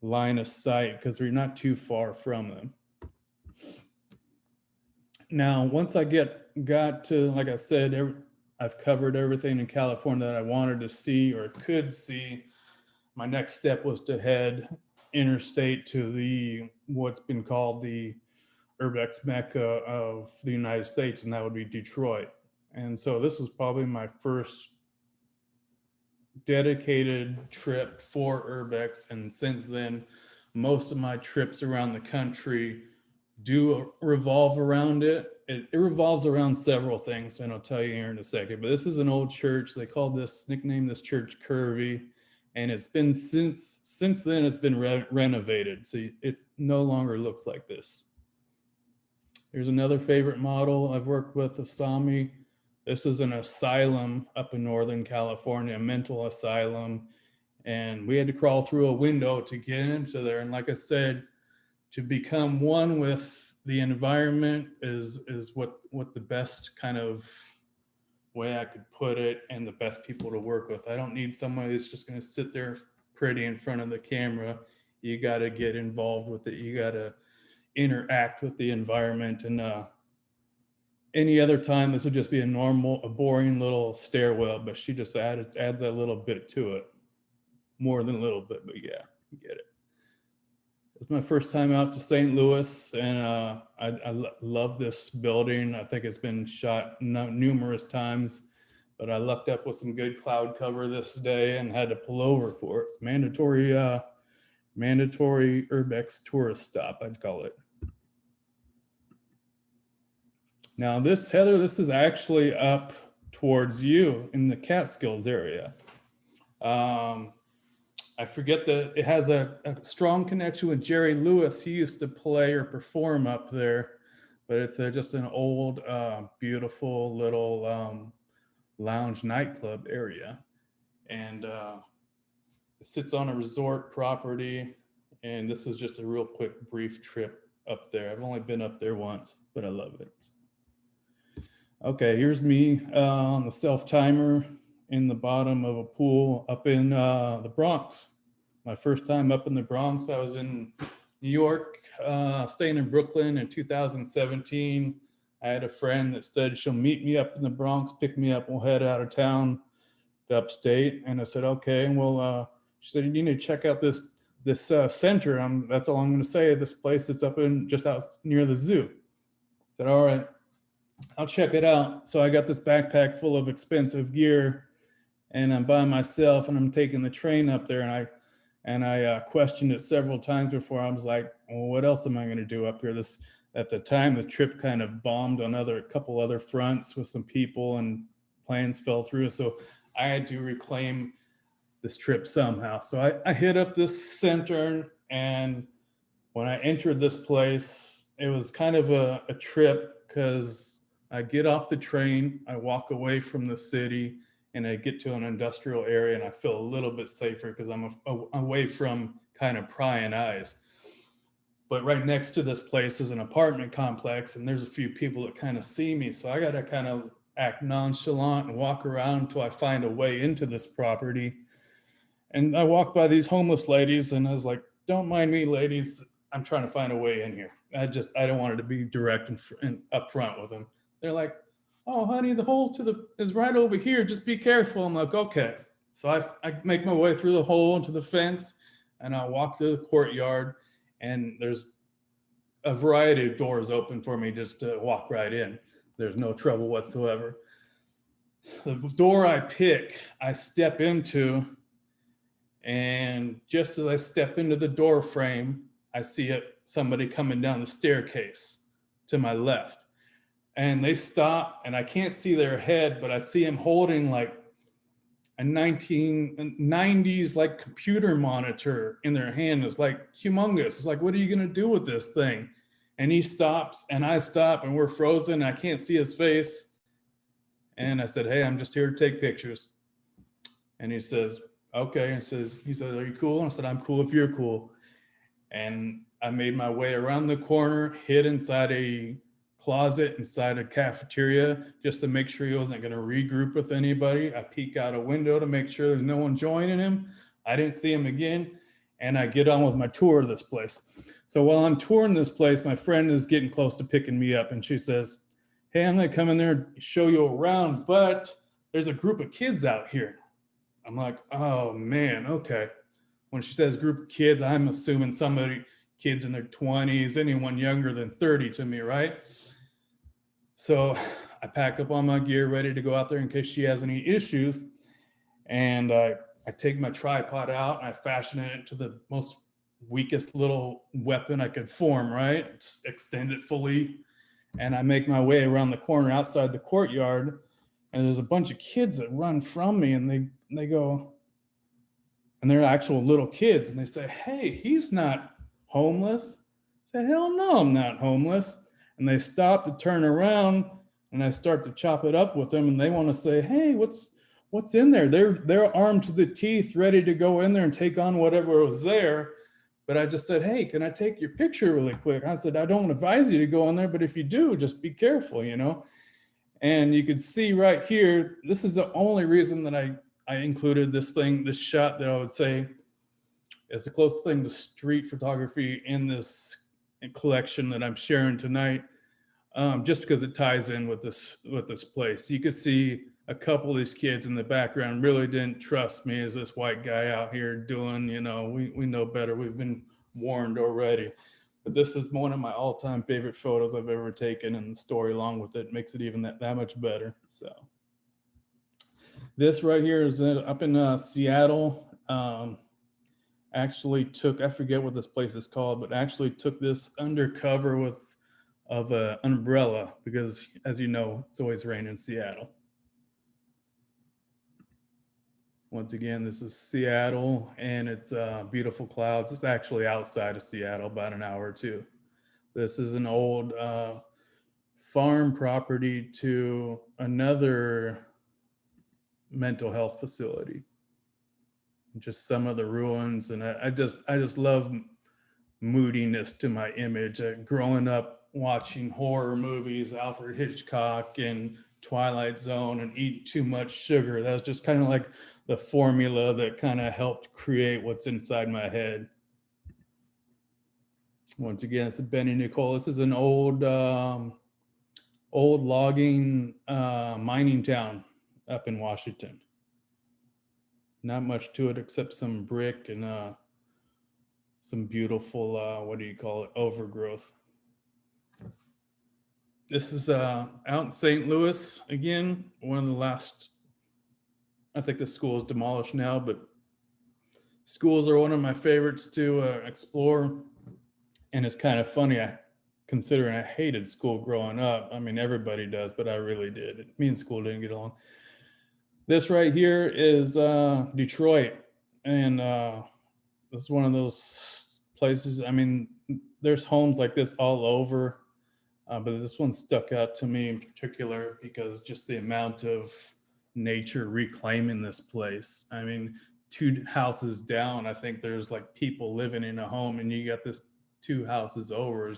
line of sight because we're not too far from them. Now, once I got to, like I said, I've covered everything in California that I wanted to see or could see. My next step was to head interstate to what's been called the urbex mecca of the United States, and that would be Detroit. And so this was probably my first dedicated trip for urbex, and since then, most of my trips around the country do revolve around it. It revolves around several things, and I'll tell you here in a second. But this is an old church. They nicknamed this church Curvy, and it's been since then it's been renovated, so it no longer looks like this. Here's another favorite model I've worked with, Asami. This is an asylum up in Northern California, a mental asylum, and we had to crawl through a window to get into there. And like I said, to become one with the environment is what the best kind of way I could put it, and the best people to work with. I don't need somebody that's just going to sit there pretty in front of the camera. You got to get involved with it. You got to interact with the environment. And any other time, this would just be a boring little stairwell, but she just adds that little bit to it. More than a little bit, but yeah, you get it. It's my first time out to St. Louis, and I love this building. I think it's been shot numerous times, but I lucked up with some good cloud cover this day and had to pull over for it. It's mandatory urbex tourist stop, I'd call it. Now this, Heather, this is actually up towards you in the Catskills area. I forget that it has a strong connection with Jerry Lewis. He used to play or perform up there, but it's just an old, beautiful little lounge nightclub area. And it sits on a resort property. And this is just a real quick, brief trip up there. I've only been up there once, but I love it. Okay, here's me on the self-timer in the bottom of a pool up in the Bronx. My first time up in the Bronx, I was in New York, staying in Brooklyn in 2017. I had a friend that said she'll meet me up in the Bronx, pick me up, we'll head out of town to upstate. And I said, okay. And she said, you need to check out this center. That's all I'm going to say. This place that's up in just out near the zoo. I said, all right, I'll check it out. So I got this backpack full of expensive gear, and I'm by myself, and I'm taking the train up there, and I questioned it several times before. I was like, well, what else am I going to do up here? At the time, the trip kind of bombed on a couple other fronts with some people, and plans fell through. So I had to reclaim this trip somehow. So I hit up this center, and when I entered this place, it was kind of a trip, because I get off the train, I walk away from the city, and I get to an industrial area, and I feel a little bit safer because I'm away from kind of prying eyes. But right next to this place is an apartment complex, and there's a few people that kind of see me. So I got to kind of act nonchalant and walk around until I find a way into this property. And I walked by these homeless ladies, and I was like, don't mind me, ladies. I'm trying to find a way in here. I don't want it to be direct and upfront with them. They're like, oh, honey, the hole is right over here. Just be careful. I'm like, okay. So I make my way through the hole into the fence, and I walk through the courtyard, and there's a variety of doors open for me just to walk right in. There's no trouble whatsoever. The door I pick, I step into, and just as I step into the door frame, I see somebody coming down the staircase to my left. And they stop, and I can't see their head, but I see him holding like a 1990s like computer monitor in their hand. It's like humongous. It's like, what are you gonna do with this thing? And he stops, and I stop, and we're frozen. I can't see his face. And I said, hey, I'm just here to take pictures. And he says, okay. And he says, are you cool? And I said, I'm cool if you're cool. And I made my way around the corner, hid inside a closet inside a cafeteria just to make sure he wasn't going to regroup with anybody. I peek out a window to make sure there's no one joining him. I didn't see him again, and I get on with my tour of this place. So while I'm touring this place, my friend is getting close to picking me up, and she says, "Hey, I'm going to come in there and show you around, but there's a group of kids out here." I'm like, "Oh man, okay." When she says group of kids, I'm assuming somebody, kids in their 20s, anyone younger than 30 to me, right? So I pack up all my gear, ready to go out there in case she has any issues. And I take my tripod out, and I fashion it into the most weakest little weapon I could form, right? Just extend it fully. And I make my way around the corner outside the courtyard. And there's a bunch of kids that run from me, and they go, and they're actual little kids, and they say, "Hey, he's not homeless." I say, "Hell no, I'm not homeless." And they stop to turn around, and I start to chop it up with them, and they want to say, "Hey, what's in there?" They're armed to the teeth, ready to go in there and take on whatever was there. But I just said, "Hey, can I take your picture really quick?" I said, "I don't advise you to go in there, but if you do, just be careful, you know." And you can see right here, this is the only reason that I included this shot that I would say is the closest thing to street photography in this collection that I'm sharing tonight, just because it ties in with this place. You could see a couple of these kids in the background really didn't trust me as this white guy out here doing, you know, we know better. We've been warned already. But this is one of my all-time favorite photos I've ever taken, and the story along with it makes it even that much better. So this right here is up in Seattle. Actually took, I forget what this place is called, but actually took this undercover of an umbrella because, as you know, it's always raining in Seattle. Once again, this is Seattle, and it's beautiful clouds. It's actually outside of Seattle, about an hour or two. This is an old farm property to another mental health facility. Just some of the ruins, and I just love moodiness to my image. Growing up watching horror movies, Alfred Hitchcock and Twilight Zone, and eating too much sugar, that was just kind of like the formula that kind of helped create what's inside my head. Once again, it's a Benny Nicole. This is an old logging mining town up in Washington. Not much to it except some brick and some beautiful, what do you call it, overgrowth. This is out in St. Louis again, one of the last, I think the school is demolished now, but schools are one of my favorites to explore. And it's kind of funny, considering I hated school growing up. I mean, everybody does, but I really did. Me and school didn't get along. This right here is Detroit. And this is one of those places, I mean, there's homes like this all over. But this one stuck out to me in particular because just the amount of nature reclaiming this place. I mean, 2 houses down, I think there's like people living in a home, and you got this 2 houses over.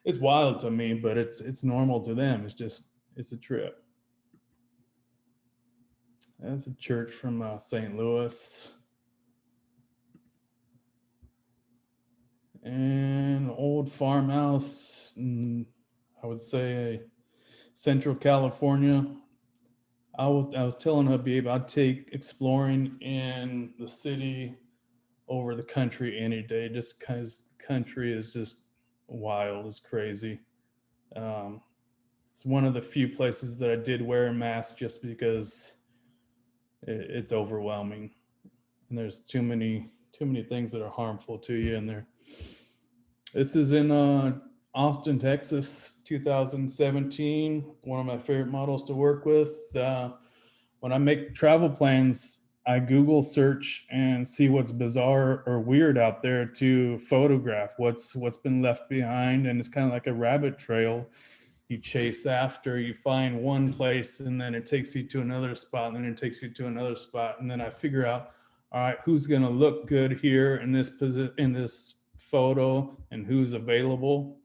It's wild to me, but it's normal to them. It's a trip. That's a church from St. Louis. And an old farmhouse, I would say Central California. I was telling Habib I'd take exploring in the city over the country any day, just because the country is just wild, it's crazy. It's one of the few places that I did wear a mask just because it's overwhelming, and there's too many things that are harmful to you in there. This is in Austin, Texas, 2017. One of my favorite models to work with. When I make travel plans, I Google search and see what's bizarre or weird out there to photograph, what's been left behind. And it's kind of like a rabbit trail. You chase after, you find one place, and then it takes you to another spot, and then it takes you to another spot. And then I figure out, all right, who's going to look good here in this photo, and who's available.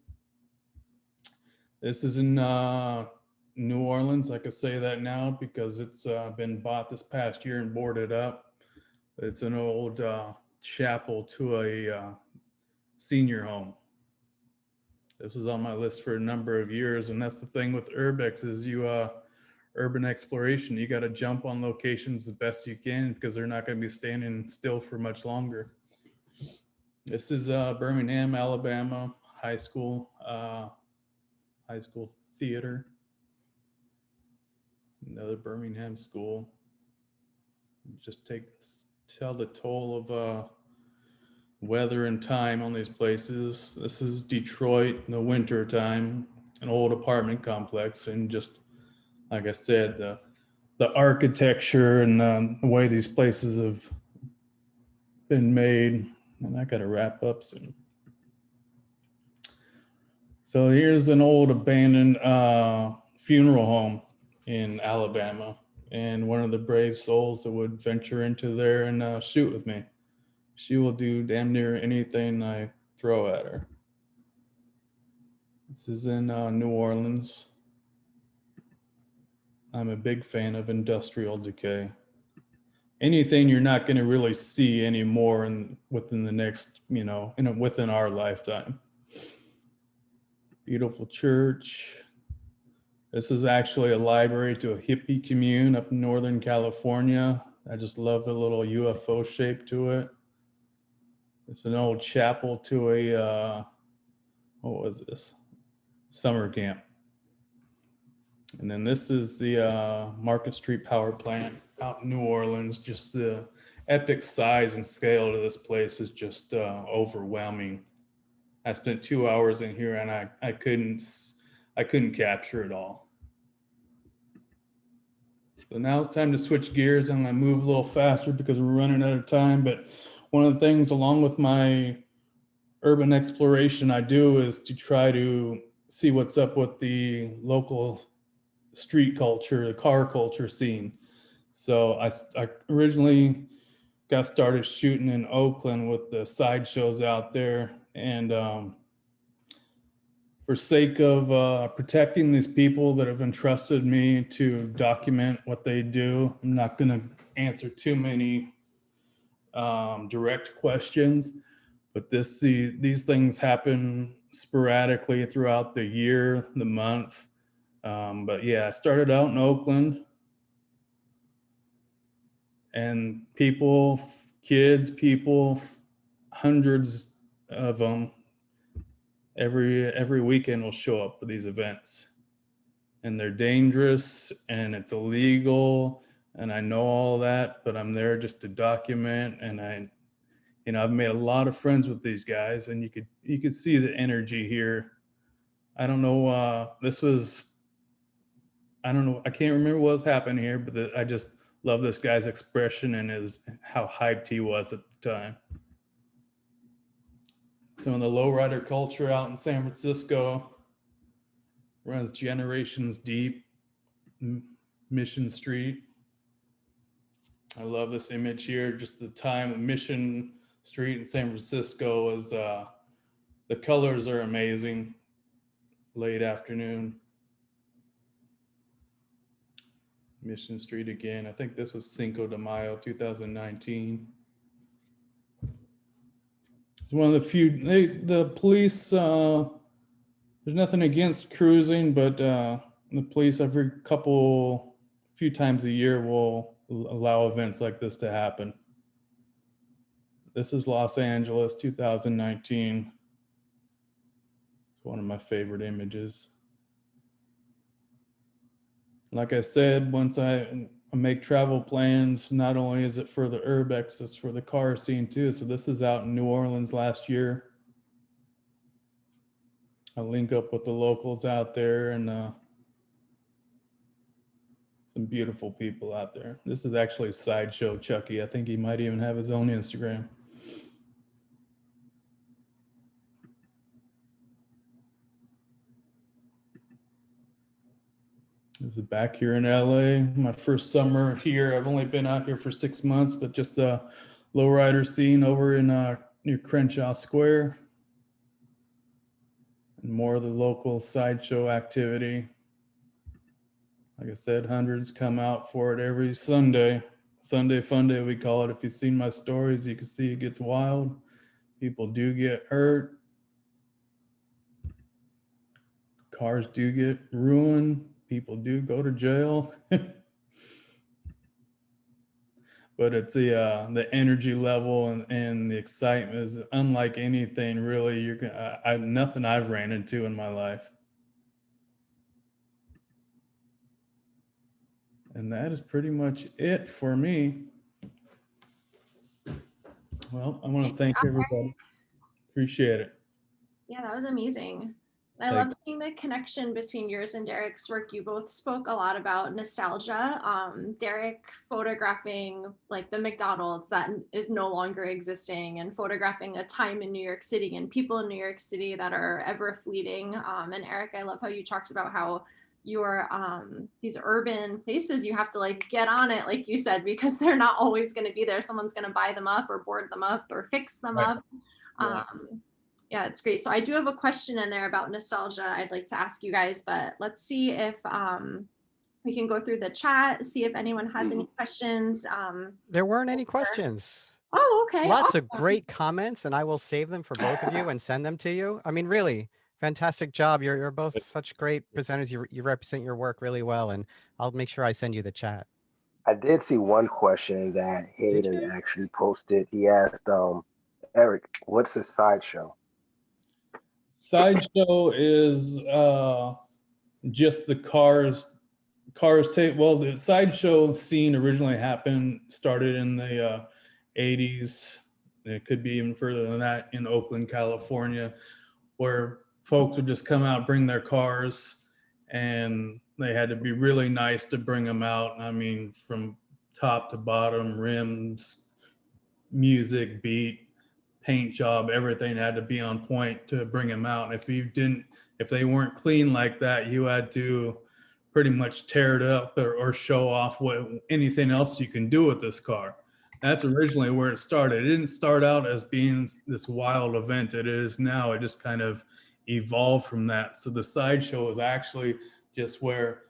This is in New Orleans. I could say that now because it's been bought this past year and boarded up. It's an old chapel to a senior home. This was on my list for a number of years, and that's the thing with urbex is you urban exploration. You got to jump on locations the best you can because they're not going to be standing still for much longer. This is Birmingham, Alabama high school theater. Another Birmingham school. Just tell the toll of weather and time on these places. This is Detroit in the winter time, an old apartment complex, and just like I said, the architecture and the way these places have been made. And I got to wrap up soon. So here's an old abandoned funeral home in Alabama, and one of the brave souls that would venture into there and shoot with me. She will do damn near anything I throw at her. This is in New Orleans. I'm a big fan of industrial decay. Anything you're not going to really see anymore within the next, within our lifetime. Beautiful church. This is actually a library to a hippie commune up in Northern California. I just love the little UFO shape to it. It's an old chapel to a, what was this? Summer camp. And then this is the Market Street Power Plant out in New Orleans. Just the epic size and scale of this place is just overwhelming. I spent 2 hours in here and I couldn't capture it all. So now it's time to switch gears. I'm gonna move a little faster because we're running out of time. But one of the things along with my urban exploration I do is to try to see what's up with the local street culture, the car culture scene. So I originally got started shooting in Oakland with the sideshows out there. And for sake of protecting these people that have entrusted me to document what they do, I'm not going to answer too many direct questions, but these things happen sporadically throughout the year, the month. But yeah, I started out in Oakland, and kids, hundreds of them every weekend will show up for these events, and they're dangerous and it's illegal, and I know all that, but I'm there just to document. And I've made a lot of friends with these guys, and you could see the energy here. I don't know, I can't remember what's happening here, but I just love this guy's expression and how hyped he was at the time. Some of the lowrider culture out in San Francisco runs generations deep. Mission Street. I love this image here. Just the time Mission Street in San Francisco is, the colors are amazing. Late afternoon. Mission Street again. I think this was Cinco de Mayo, 2019. It's one of the few, the police, there's nothing against cruising, but the police every few times a year will allow events like this to happen. This is Los Angeles, 2019. It's one of my favorite images. Like I said, once I make travel plans, not only is it for the urbex, it's for the car scene too. So this is out in New Orleans last year. I'll link up with the locals out there, and some beautiful people out there. This is actually Sideshow Chucky. I think he might even have his own Instagram. This is back here in LA. My first summer here. I've only been out here for 6 months, but just a lowrider scene over in near Crenshaw Square. more of the local sideshow activity. Like I said, hundreds come out for it every Sunday. Sunday fun day, we call it. If you've seen my stories, you can see it gets wild. People do get hurt. Cars do get ruined. People do go to jail. But it's the energy level and the excitement is unlike anything really nothing I've ran into in my life. And that is pretty much it for me. Well, I want to thank everybody. Appreciate it. Yeah, that was amazing. I love seeing the connection between yours and Derrick's work. You both spoke a lot about nostalgia. Derrick photographing like the McDonald's that is no longer existing, and photographing a time in New York City and people in New York City that are ever fleeting. And Eric, I love how you talked about how your these urban places, you have to like get on it, like you said, because they're not always going to be there. Someone's going to buy them up or board them up or fix them up. Yeah, it's great. So I do have a question in there about nostalgia I'd like to ask you guys, but let's see if we can go through the chat, see if anyone has any questions. There weren't any questions. Oh, okay. Lots of great comments, and I will save them for both of you and send them to you. I mean, really, fantastic job. You're both such great presenters. You represent your work really well, and I'll make sure I send you the chat. I did see one question that Hayden actually posted. He asked, Eric, what's a sideshow? Sideshow is just the cars take. Well, the sideshow scene originally started in the 80s. It could be even further than that in Oakland, California, where folks would just come out, bring their cars, and they had to be really nice to bring them out. I mean, from top to bottom, rims, music, beat, paint job, everything had to be on point to bring them out. If they weren't clean like that, you had to pretty much tear it up or show off anything else you can do with this car. That's originally where it started. It didn't start out as being this wild event it is now. It just kind of evolved from that. So the sideshow is actually just where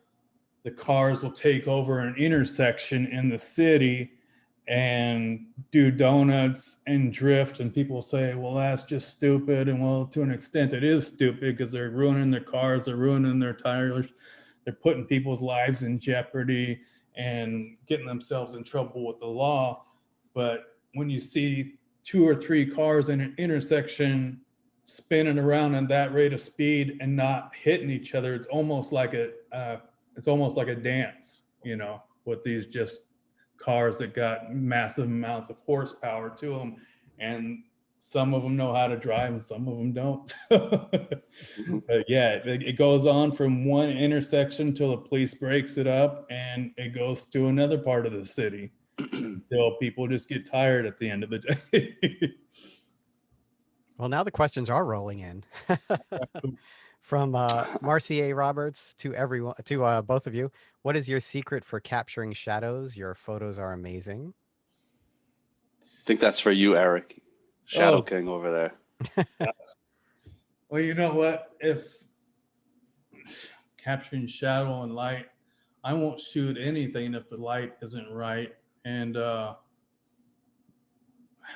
the cars will take over an intersection in the city and do donuts and drift, and people say, well, that's just stupid. And well, to an extent it is stupid because they're ruining their cars, they're ruining their tires, they're putting people's lives in jeopardy and getting themselves in trouble with the law. But when you see 2 or 3 cars in an intersection spinning around at that rate of speed and not hitting each other, it's almost like a dance, with these just cars that got massive amounts of horsepower to them, and some of them know how to drive and some of them don't. But yeah, it goes on from one intersection till the police breaks it up, and it goes to another part of the city until people just get tired at the end of the day. Well, now the questions are rolling in. From Marcy A. Roberts to everyone, to both of you. What is your secret for capturing shadows? Your photos are amazing. I think that's for you, Eric. Shadow King over there. Well, you know what? If capturing shadow and light, I won't shoot anything if the light isn't right. And I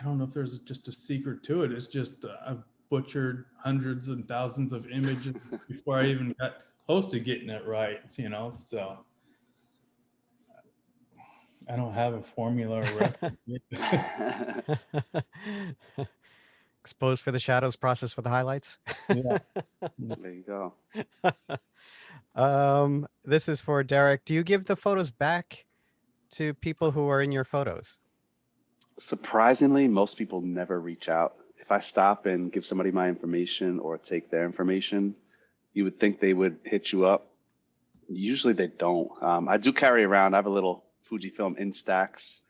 don't know if there's just a secret to it. It's just I've butchered hundreds and thousands of images before I even got close to getting it right, so I don't have a formula or recipe. Exposed for the shadows, process for the highlights. Yeah. There you go. This is for Derrick. Do you give the photos back to people who are in your photos? Surprisingly, most people never reach out. If I stop and give somebody my information or take their information, you would think they would hit you up. Usually they don't. I do carry around, I have a little Fujifilm Instax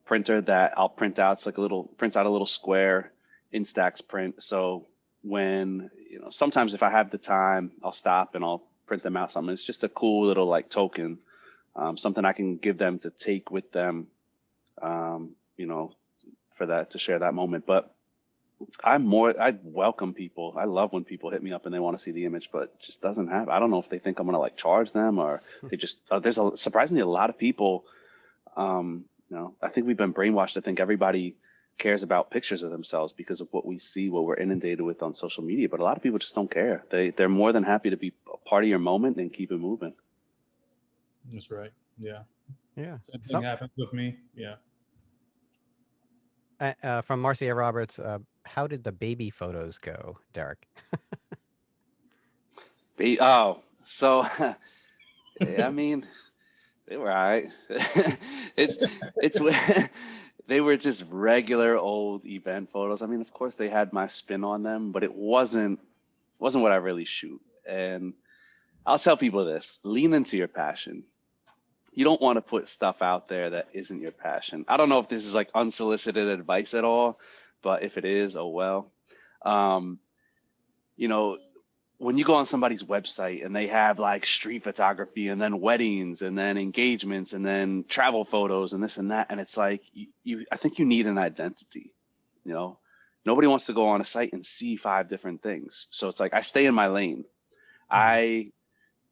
printer that I'll print out. It's like prints out a little square Instax print. So when, sometimes if I have the time, I'll stop and I'll print them out something. It's just a cool little like token, something I can give them to take with them, for that, to share that moment. But I welcome people. I love when people hit me up and they want to see the image, but it just doesn't happen. I don't know if they think I'm gonna like charge them, or they just there's surprisingly a lot of people. I think we've been brainwashed to think everybody cares about pictures of themselves because of what we see, what we're inundated with on social media. But a lot of people just don't care. They're more than happy to be a part of your moment and keep it moving. That's right. Yeah. Yeah. Same thing happens with me. Yeah. From Marcia Roberts, how did the baby photos go, Derrick? So I mean, they were all right. it's they were just regular old event photos. I mean, of course they had my spin on them, but it wasn't what I really shoot. And I'll tell people this: lean into your passion. You don't want to put stuff out there that isn't your passion. I don't know if this is like unsolicited advice at all, but if it is, oh well. You know, when you go on somebody's website and they have like street photography and then weddings and then engagements and then travel photos and this and that, and it's like I think you need an identity. You know, nobody wants to go on a site and see 5 different things. So it's like I stay in my lane. I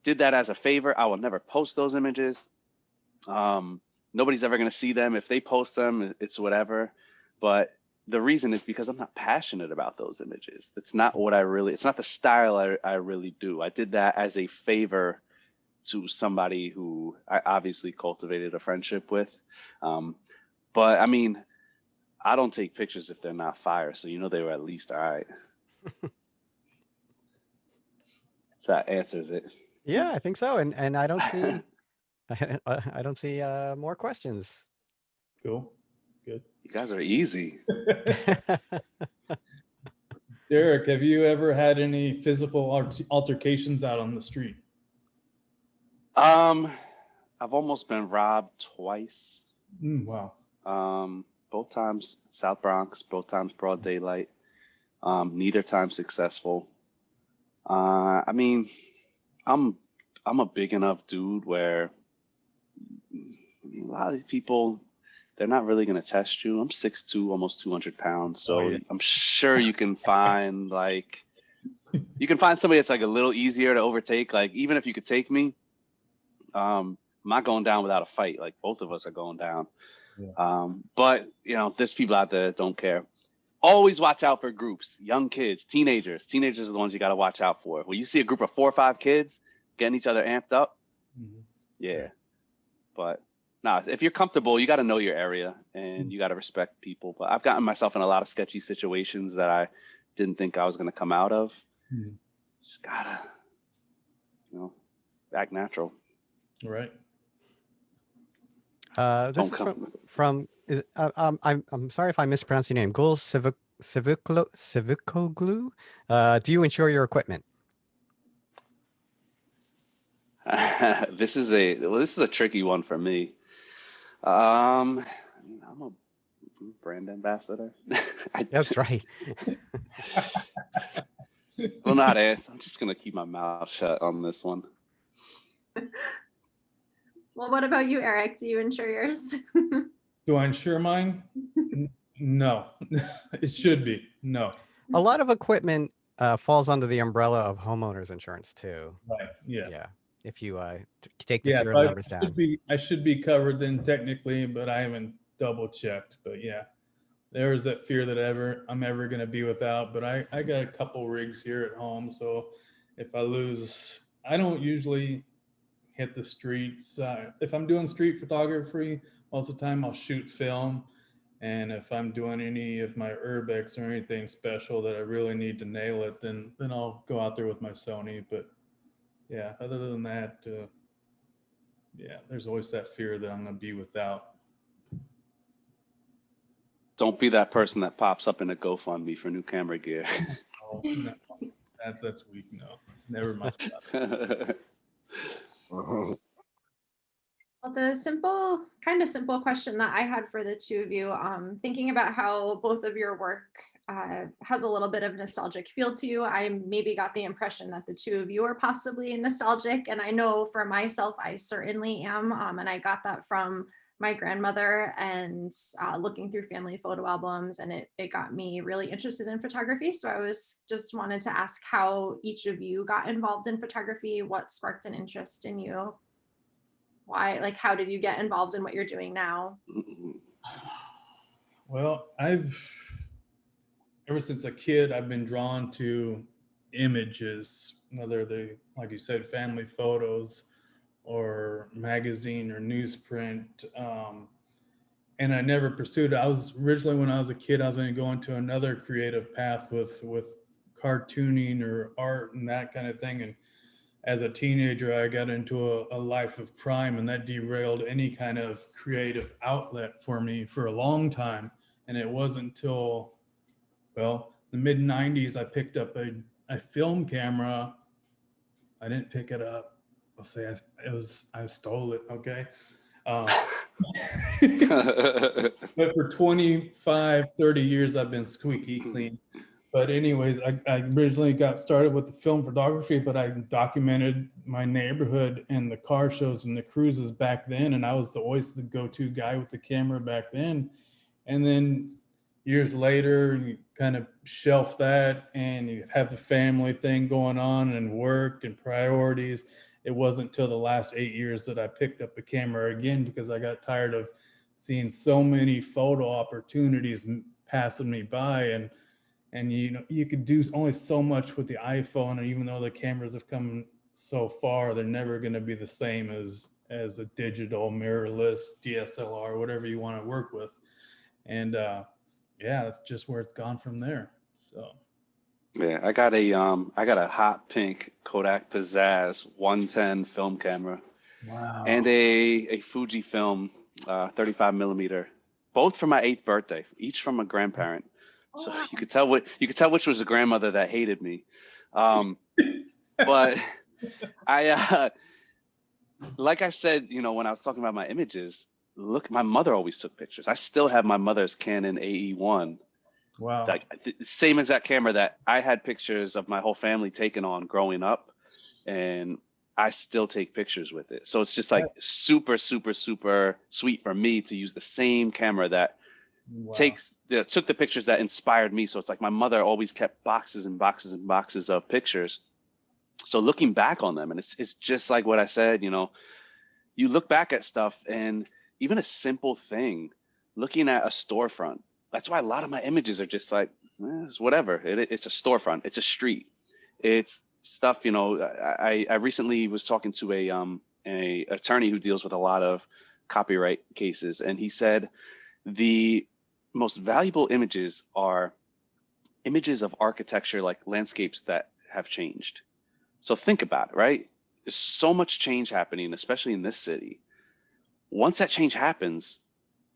did that as a favor. I will never post those images. Nobody's ever going to see them. If they post them, it's whatever. But the reason is because I'm not passionate about those images. It's not it's not the style I really do. I did that as a favor to somebody who I obviously cultivated a friendship with. But I mean, I don't take pictures if they're not fire. So, they were at least all right. So that answers it. Yeah, I think so. And I don't see, I don't see more questions. Cool. Good. You guys are easy. Derrick, have you ever had any physical altercations out on the street? I've almost been robbed twice. Wow. Both times South Bronx, both times broad daylight. Neither time successful. I mean, I'm a big enough dude where a lot of these people, they're not really going to test you. I'm 6'2", almost 200 pounds. So I'm sure you can find somebody that's like a little easier to overtake. Like, even if you could take me, I'm not going down without a fight. Like, both of us are going down. Yeah. But there's people out there that don't care. Always watch out for groups, young kids, teenagers. Teenagers are the ones you got to watch out for. When you see a group of 4 or 5 kids getting each other amped up, yeah. But if you're comfortable, you got to know your area and you got to respect people. But I've gotten myself in a lot of sketchy situations that I didn't think I was going to come out of. Just gotta, act natural. Right. This is from I'm sorry if I mispronounced your name. Gul Civicoglu. Do you insure your equipment? This is a tricky one for me. I'm a brand ambassador. That's right. Well, not it. I'm just gonna keep my mouth shut on this one. Well, what about you, Eric? Do you insure yours? Do I insure mine? No. It should be. No. A lot of equipment falls under the umbrella of homeowners insurance too. Right. Yeah. Yeah. If you take the serial numbers down. I should be covered then technically, but I haven't double checked. But yeah, there is that fear that I'm ever going to be without. But I got a couple rigs here at home, so if I lose, I don't usually hit the streets. If I'm doing street photography, most of the time I'll shoot film. And if I'm doing any of my urbex or anything special that I really need to nail it, then I'll go out there with my Sony. But yeah, other than that, yeah, there's always that fear that I'm going to be without. Don't be that person that pops up in a GoFundMe for new camera gear. Oh, no. That's weak. No, never mind. Well, the simple question that I had for the two of you, thinking about how both of your work has a little bit of nostalgic feel to you, I maybe got the impression that the two of you are possibly nostalgic. And I know for myself, I certainly am. And I got that from my grandmother and looking through family photo albums, and it got me really interested in photography. So I was just wanted to ask how each of you got involved in photography, what sparked an interest in you, why, like, how did you get involved in what you're doing now? Well, ever since a kid, I've been drawn to images, whether they, like you said, family photos or magazine or newsprint. And I never pursued it. I was originally, when I was a kid, I was going to go into another creative path with cartooning or art and that kind of thing. And as a teenager, I got into a life of crime, and that derailed any kind of creative outlet for me for a long time. And it wasn't until, well, the mid 90s, I picked up a film camera. I didn't pick it up. I'll say I stole it. Okay. But for 25, 30 years, I've been squeaky clean. But anyways, I originally got started with the film photography, but I documented my neighborhood and the car shows and the cruises back then. And I was always the go-to guy with the camera back then. And then years later, you kind of shelf that and you have the family thing going on and work and priorities. It wasn't until the last 8 years that I picked up a camera again, because I got tired of seeing so many photo opportunities passing me by. And you know, you could do only so much with the iPhone, and even though the cameras have come so far, they're never going to be the same as a digital mirrorless DSLR, whatever you want to work with. And yeah, that's just where it's gone from there. So Yeah, I got a hot pink Kodak Pizzazz 110 film camera. wow. And a Fujifilm 35 millimeter, both for my 8th birthday, each from a grandparent. So you could tell which was the grandmother that hated me. But I like I said, you know, when I was talking about my images, look, my mother always took pictures. I still have my mother's Canon AE1. Wow. Like same exact camera that I had pictures of my whole family taken on growing up, and I still take pictures with it. So it's just like super, super, super sweet for me to use the same camera that took the pictures that inspired me. So it's like my mother always kept boxes and boxes and boxes of pictures. So looking back on them, and it's just like what I said, you know, you look back at stuff, and even a simple thing, looking at a storefront. That's why a lot of my images are just like, it's whatever. It's a storefront. It's a street. It's stuff, you know. I recently was talking to a attorney who deals with a lot of copyright cases, and he said the most valuable images are images of architecture, like landscapes that have changed. So think about it, right? There's so much change happening, especially in this city. Once that change happens,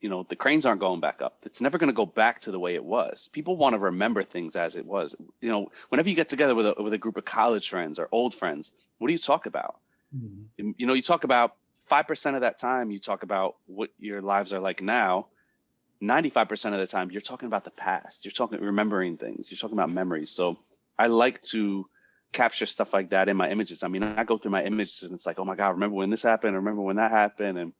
you know, the cranes aren't going back up. It's never going to go back to the way it was. People want to remember things as it was. You know, whenever you get together with a group of college friends or old friends, what do you talk about? Mm-hmm. You know, you talk about 5% of that time, you talk about what your lives are like now. 95% of the time, you're talking about the past. You're talking, remembering things. You're talking about memories. So I like to capture stuff like that in my images. I mean, I go through my images and it's like, oh my God, remember when this happened? Remember when that happened? And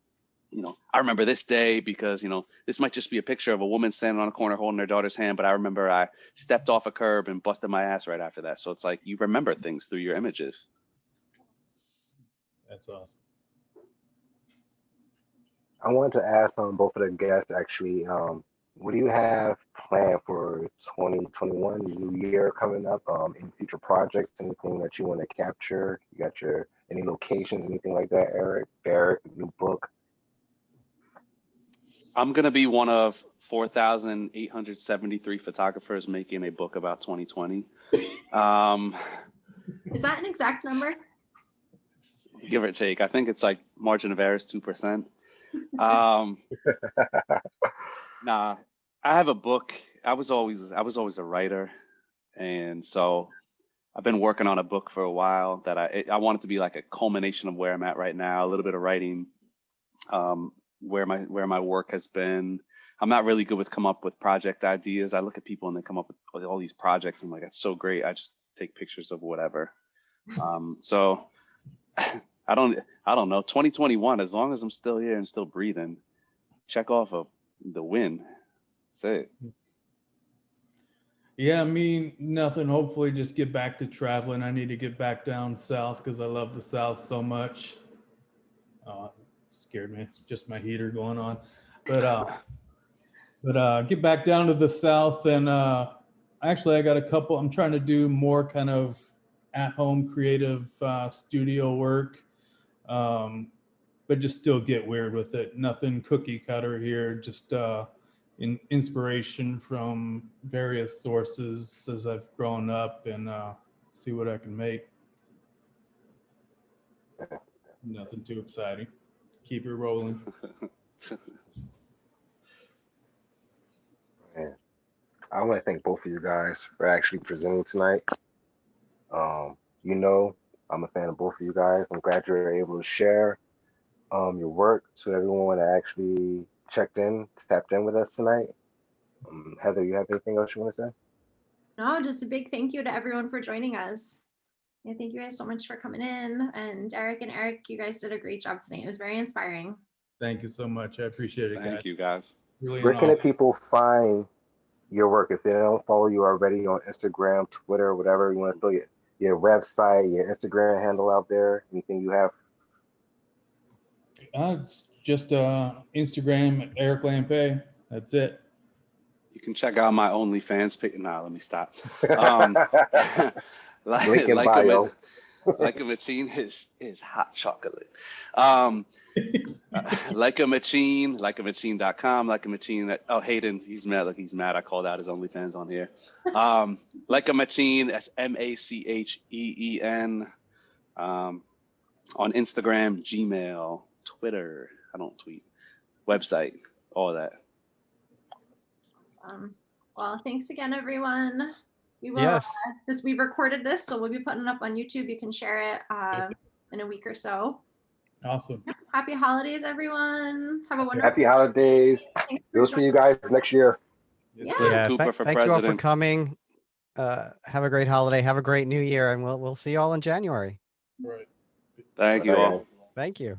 you know, I remember this day because, you know, this might just be a picture of a woman standing on a corner holding her daughter's hand, but I remember I stepped off a curb and busted my ass right after that. So it's like you remember things through your images. That's awesome. I wanted to ask both of the guests actually, what do you have planned for 2021, new year coming up, in future projects, anything that you want to capture? You got any locations, anything like that, Eric, Derrick, new book? I'm going to be one of 4,873 photographers making a book about 2020. Is that an exact number? Give or take. I think it's like margin of error is 2%. Nah, I have a book. I was always a writer. And so I've been working on a book for a while that I want it to be like a culmination of where I'm at right now, a little bit of writing, where my work has been. I'm not really good with come up with project ideas. I look at people and they come up with all these projects. I'm like, that's so great. I just take pictures of whatever. So I don't know. 2021, as long as I'm still here and still breathing, check off of the win. That's it. Yeah, me, nothing. Hopefully just get back to traveling. I need to get back down south because I love the south so much. It scared me. It's just my heater going on. But get back down to the south. And actually, I got a couple. I'm trying to do more kind of at-home creative studio work, but just still get weird with it. Nothing cookie cutter here. Just inspiration from various sources as I've grown up, and see what I can make. Nothing too exciting. Keep it rolling. Man, I want to thank both of you guys for actually presenting tonight. You know, I'm a fan of both of you guys. I'm glad you're able to share your work to everyone that actually tapped in with us tonight. Heather, you have anything else you want to say? No, just a big thank you to everyone for joining us. Yeah, thank you guys so much for coming in. And Derrick and Eric, you guys did a great job tonight. It was very inspiring. Thank you so much. I appreciate it, guys. Thank you, guys. Really Where an can honor. the people find your work if they don't follow you already on Instagram, Twitter, whatever? You want to throw your website, your Instagram handle out there? Anything you have? It's just Instagram, Eric Lampe. That's it. You can check out my OnlyFans page. Nah, let me stop. Link in bio. Like a machine is hot chocolate. Like a machine, likeamachine.com, like a machine that, oh, Hayden, he's mad. Look, he's mad. I called out his OnlyFans on here. Like a machine, that's MACHEEN. On Instagram, Gmail, Twitter. I don't tweet. Website, all that. Well, thanks again, everyone. We will, Yes. we recorded this, so we'll be putting it up on YouTube. You can share it in a week or so. Awesome. Happy holidays, everyone. Have a wonderful Happy holidays. Thanks for We'll see you joining. guys next year. Yes, Yeah. sir. Yeah, Cooper for thank you all for president. coming. Have a great holiday. Have a great new year, and we'll see you all in January. Right. Thank you all. Thank you.